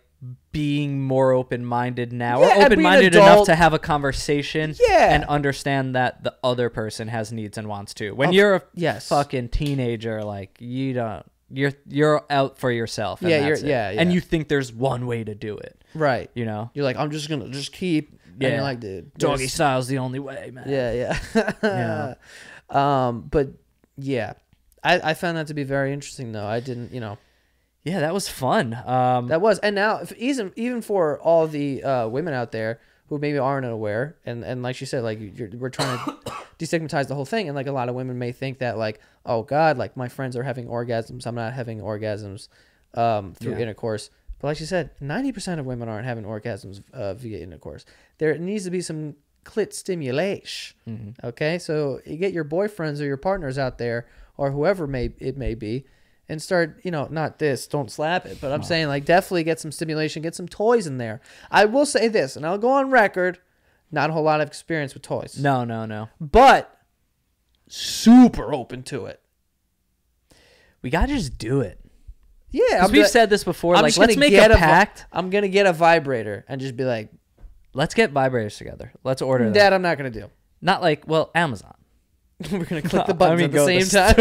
Speaker 1: being more open-minded now,
Speaker 2: Yeah,
Speaker 1: or
Speaker 2: and being
Speaker 1: open-minded
Speaker 2: adult.
Speaker 1: enough to have a conversation
Speaker 2: Yeah.
Speaker 1: and understand that the other person has needs and wants too. When you're a
Speaker 2: yes.
Speaker 1: fucking teenager, like, you don't, you're out for yourself. And
Speaker 2: Yeah,
Speaker 1: that's it.
Speaker 2: yeah.
Speaker 1: And you think there's one way to do it,
Speaker 2: Right.
Speaker 1: you know?
Speaker 2: You're like, I'm just going to just keep.
Speaker 1: Yeah.
Speaker 2: And you're like, dude.
Speaker 1: Doggy
Speaker 2: there's-
Speaker 1: style's the only way, man.
Speaker 2: Yeah. But, yeah. I found that to be very interesting, though. I didn't, you know.
Speaker 1: Yeah, that was fun.
Speaker 2: That was. And now, even for all the women out there who maybe aren't aware, and like she said, like we're trying to destigmatize the whole thing, and like a lot of women may think that like, oh God, like my friends are having orgasms, I'm not having orgasms through intercourse. But like she said, 90% of women aren't having orgasms via intercourse. There needs to be some clit stimulation.
Speaker 1: Mm-hmm.
Speaker 2: Okay, so you get your boyfriends or your partners out there, or whoever it may be, and start, you know, not this, don't slap it, but I'm saying like definitely get some stimulation, get some toys in there. I will say this, and I'll go on record, not a whole lot of experience with toys.
Speaker 1: No.
Speaker 2: But super open to it.
Speaker 1: We gotta just do it.
Speaker 2: Yeah,
Speaker 1: Because we've said this before,
Speaker 2: I'm
Speaker 1: like,
Speaker 2: just
Speaker 1: let's
Speaker 2: gonna
Speaker 1: make
Speaker 2: get
Speaker 1: a pact.
Speaker 2: I'm gonna get a vibrator and just be like,
Speaker 1: Let's get vibrators together. Let's order them.
Speaker 2: that I'm not gonna do.
Speaker 1: Not like, well, Amazon.
Speaker 2: We're gonna click the buttons at the
Speaker 1: go
Speaker 2: same
Speaker 1: to the
Speaker 2: time.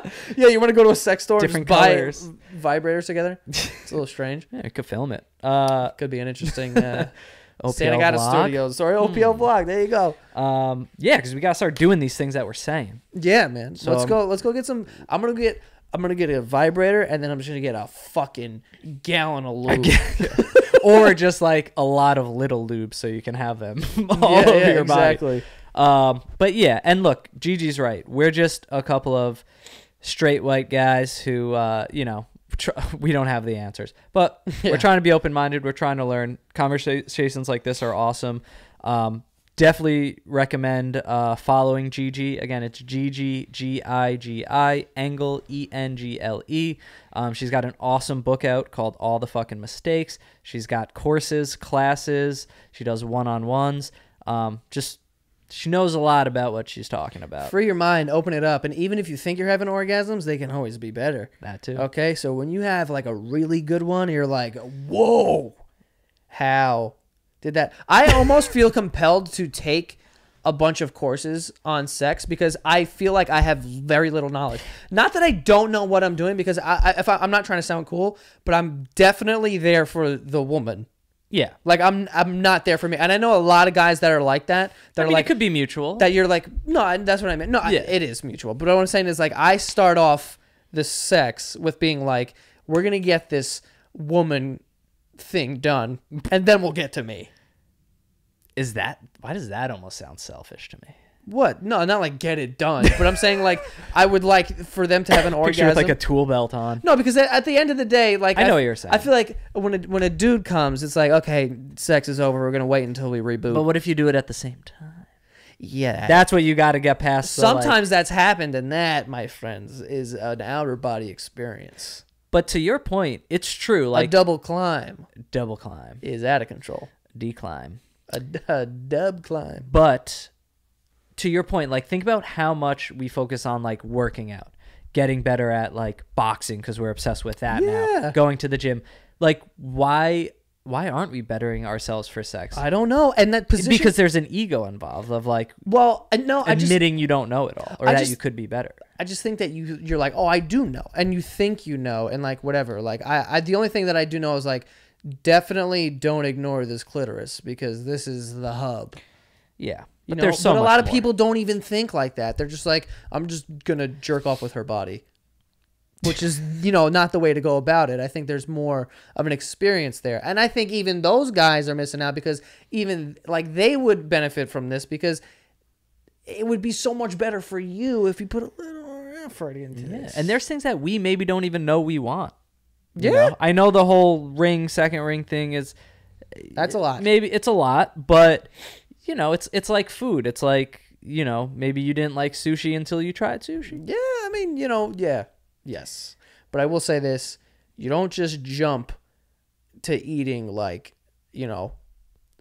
Speaker 1: store.
Speaker 2: Yeah, you want to go to a sex store
Speaker 1: Different
Speaker 2: and just
Speaker 1: colors.
Speaker 2: buy vibrators together? It's a little strange.
Speaker 1: Yeah, I could film it.
Speaker 2: Could be an interesting
Speaker 1: OPL
Speaker 2: Santa Gata
Speaker 1: vlog.
Speaker 2: Studios. Sorry, OPL vlog. There you go.
Speaker 1: Yeah, because we gotta start doing these things that we're saying.
Speaker 2: Yeah, man.
Speaker 1: So,
Speaker 2: Let's go get some. I'm gonna get a vibrator, and then I'm just gonna get a fucking gallon of lube.
Speaker 1: Or just like a lot of little lubes so you can have them all over your
Speaker 2: exactly.
Speaker 1: body. But yeah, and look, Gigi's right. We're just a couple of straight white guys who, we don't have the answers. But we're trying to be open-minded. We're trying to learn. Conversations like this are awesome. Definitely recommend following Gigi. Again, it's Gigi, Gigi, Engle, Engle. She's got an awesome book out called All the Fucking Mistakes. She's got courses, classes. She does one-on-ones. She knows a lot about what she's talking about.
Speaker 2: Free your mind, open it up, and even if you think you're having orgasms, they can always be better.
Speaker 1: That too.
Speaker 2: Okay, so when you have like a really good one, you're like, whoa, how did that? I almost feel compelled to take a bunch of courses on sex because I feel like I have very little knowledge. Not that I don't know what I'm doing, because I'm not trying to sound cool, but I'm definitely there for the woman.
Speaker 1: Yeah.
Speaker 2: Like I'm not there for me. And I know a lot of guys that are like that. That are like,
Speaker 1: it could be mutual.
Speaker 2: that you're like, no, that's what I meant. No,
Speaker 1: Yeah.
Speaker 2: it is mutual. But what I'm saying is, like, I start off the sex with being like, we're going to get this woman thing done, and then we'll get to me.
Speaker 1: Why does that almost sound selfish to me?
Speaker 2: What? No, not like get it done. But I'm saying, like, I would like for them to have an
Speaker 1: Picture
Speaker 2: orgasm.
Speaker 1: with like a tool belt on.
Speaker 2: No, because at the end of the day, like,
Speaker 1: I know what you're saying.
Speaker 2: I feel like when a dude comes, it's like, okay, sex is over. We're going to wait until we reboot.
Speaker 1: But what if you do it at the same time?
Speaker 2: Yeah.
Speaker 1: That's what you got to get past.
Speaker 2: Sometimes that's happened, and that, my friends, is an outer body experience.
Speaker 1: But to your point, it's true. Like
Speaker 2: a double climb
Speaker 1: is
Speaker 2: out of control.
Speaker 1: declimb.
Speaker 2: A dub climb.
Speaker 1: But to your point, like, think about how much we focus on like working out, getting better at like boxing because we're obsessed with that now. Going to the gym. Like, why aren't we bettering ourselves for sex?
Speaker 2: I don't know. And that position,
Speaker 1: because there's an ego involved of like,
Speaker 2: well, no,
Speaker 1: admitting you don't know it all, or that you could be better.
Speaker 2: I just think that you're like, oh, I do know, and you think you know, and like whatever. Like I the only thing that I do know is like, definitely don't ignore this clitoris because this is the hub.
Speaker 1: Yeah.
Speaker 2: You
Speaker 1: But
Speaker 2: know,
Speaker 1: there's so
Speaker 2: but a
Speaker 1: much
Speaker 2: lot of
Speaker 1: more.
Speaker 2: people don't even think like that. They're just like, I'm just gonna jerk off with her body, which is, not the way to go about it. I think there's more of an experience there, and I think even those guys are missing out because even like they would benefit from this because it would be so much better for you if you put a little more effort into this.
Speaker 1: And there's things that we maybe don't even know we want. You
Speaker 2: Yeah.
Speaker 1: know? I know the whole second ring thing is,
Speaker 2: That's a lot.
Speaker 1: maybe it's a lot, but it's like food. It's like, maybe you didn't like sushi until you tried sushi.
Speaker 2: Yeah, I mean, yes. But I will say this, you don't just jump to eating like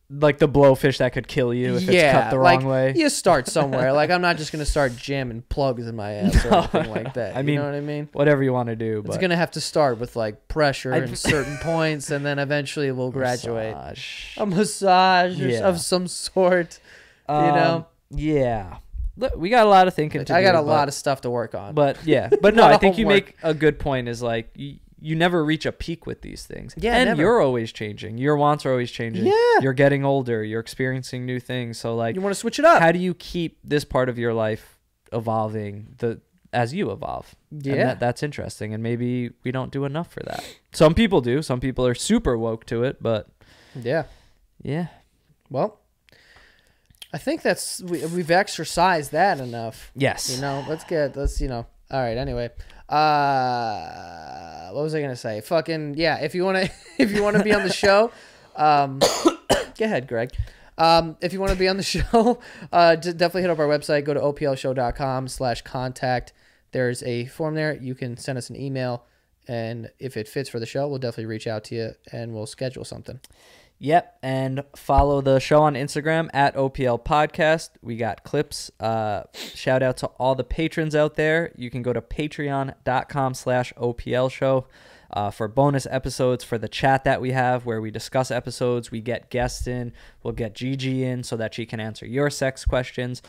Speaker 1: Like the blowfish that could kill you if it's cut the wrong way.
Speaker 2: You start somewhere. Like, I'm not just going to start jamming plugs in my ass or anything like that. You know what I mean?
Speaker 1: Whatever you want to do.
Speaker 2: It's going to have to start with like pressure in certain points, and then eventually we'll graduate. A massage of some sort,
Speaker 1: Yeah. Look, we got a lot of thinking to do.
Speaker 2: I got a lot of stuff to work on.
Speaker 1: But yeah. But no, I think you
Speaker 2: homework.
Speaker 1: make a good point is like, you never reach a peak with these things.
Speaker 2: Yeah,
Speaker 1: and
Speaker 2: never.
Speaker 1: you're always changing. Your wants are always changing.
Speaker 2: Yeah.
Speaker 1: You're getting older. You're experiencing new things. So like,
Speaker 2: you want to switch it up.
Speaker 1: how do you keep this part of your life evolving as you evolve?
Speaker 2: Yeah.
Speaker 1: And that's interesting. And maybe we don't do enough for that. Some people do. Some people are super woke to it, but
Speaker 2: Yeah. Well, I think we've exercised that enough.
Speaker 1: yes.
Speaker 2: All right, anyway. What was I gonna say? Fucking yeah, if you wanna be on the show, go ahead, Greg. If you want to be on the show, definitely hit up our website, go to oplshow.com/contact. There's a form there. You can send us an email, and if it fits for the show, we'll definitely reach out to you and we'll schedule something.
Speaker 1: Yep, and follow the show on Instagram at OPL Podcast. We got clips. Shout out to all the patrons out there. You can go to patreon.com/OPL show. for bonus episodes, for the chat that we have where we discuss episodes. We get guests in. We'll get Gigi in so that she can answer your sex questions.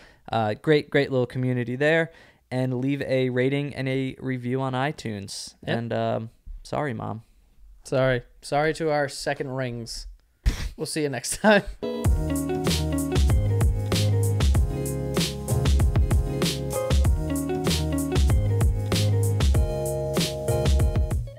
Speaker 1: Great little community there. And leave a rating and a review on iTunes. Yep. And sorry, Mom.
Speaker 2: Sorry to our second rings. We'll see you next time.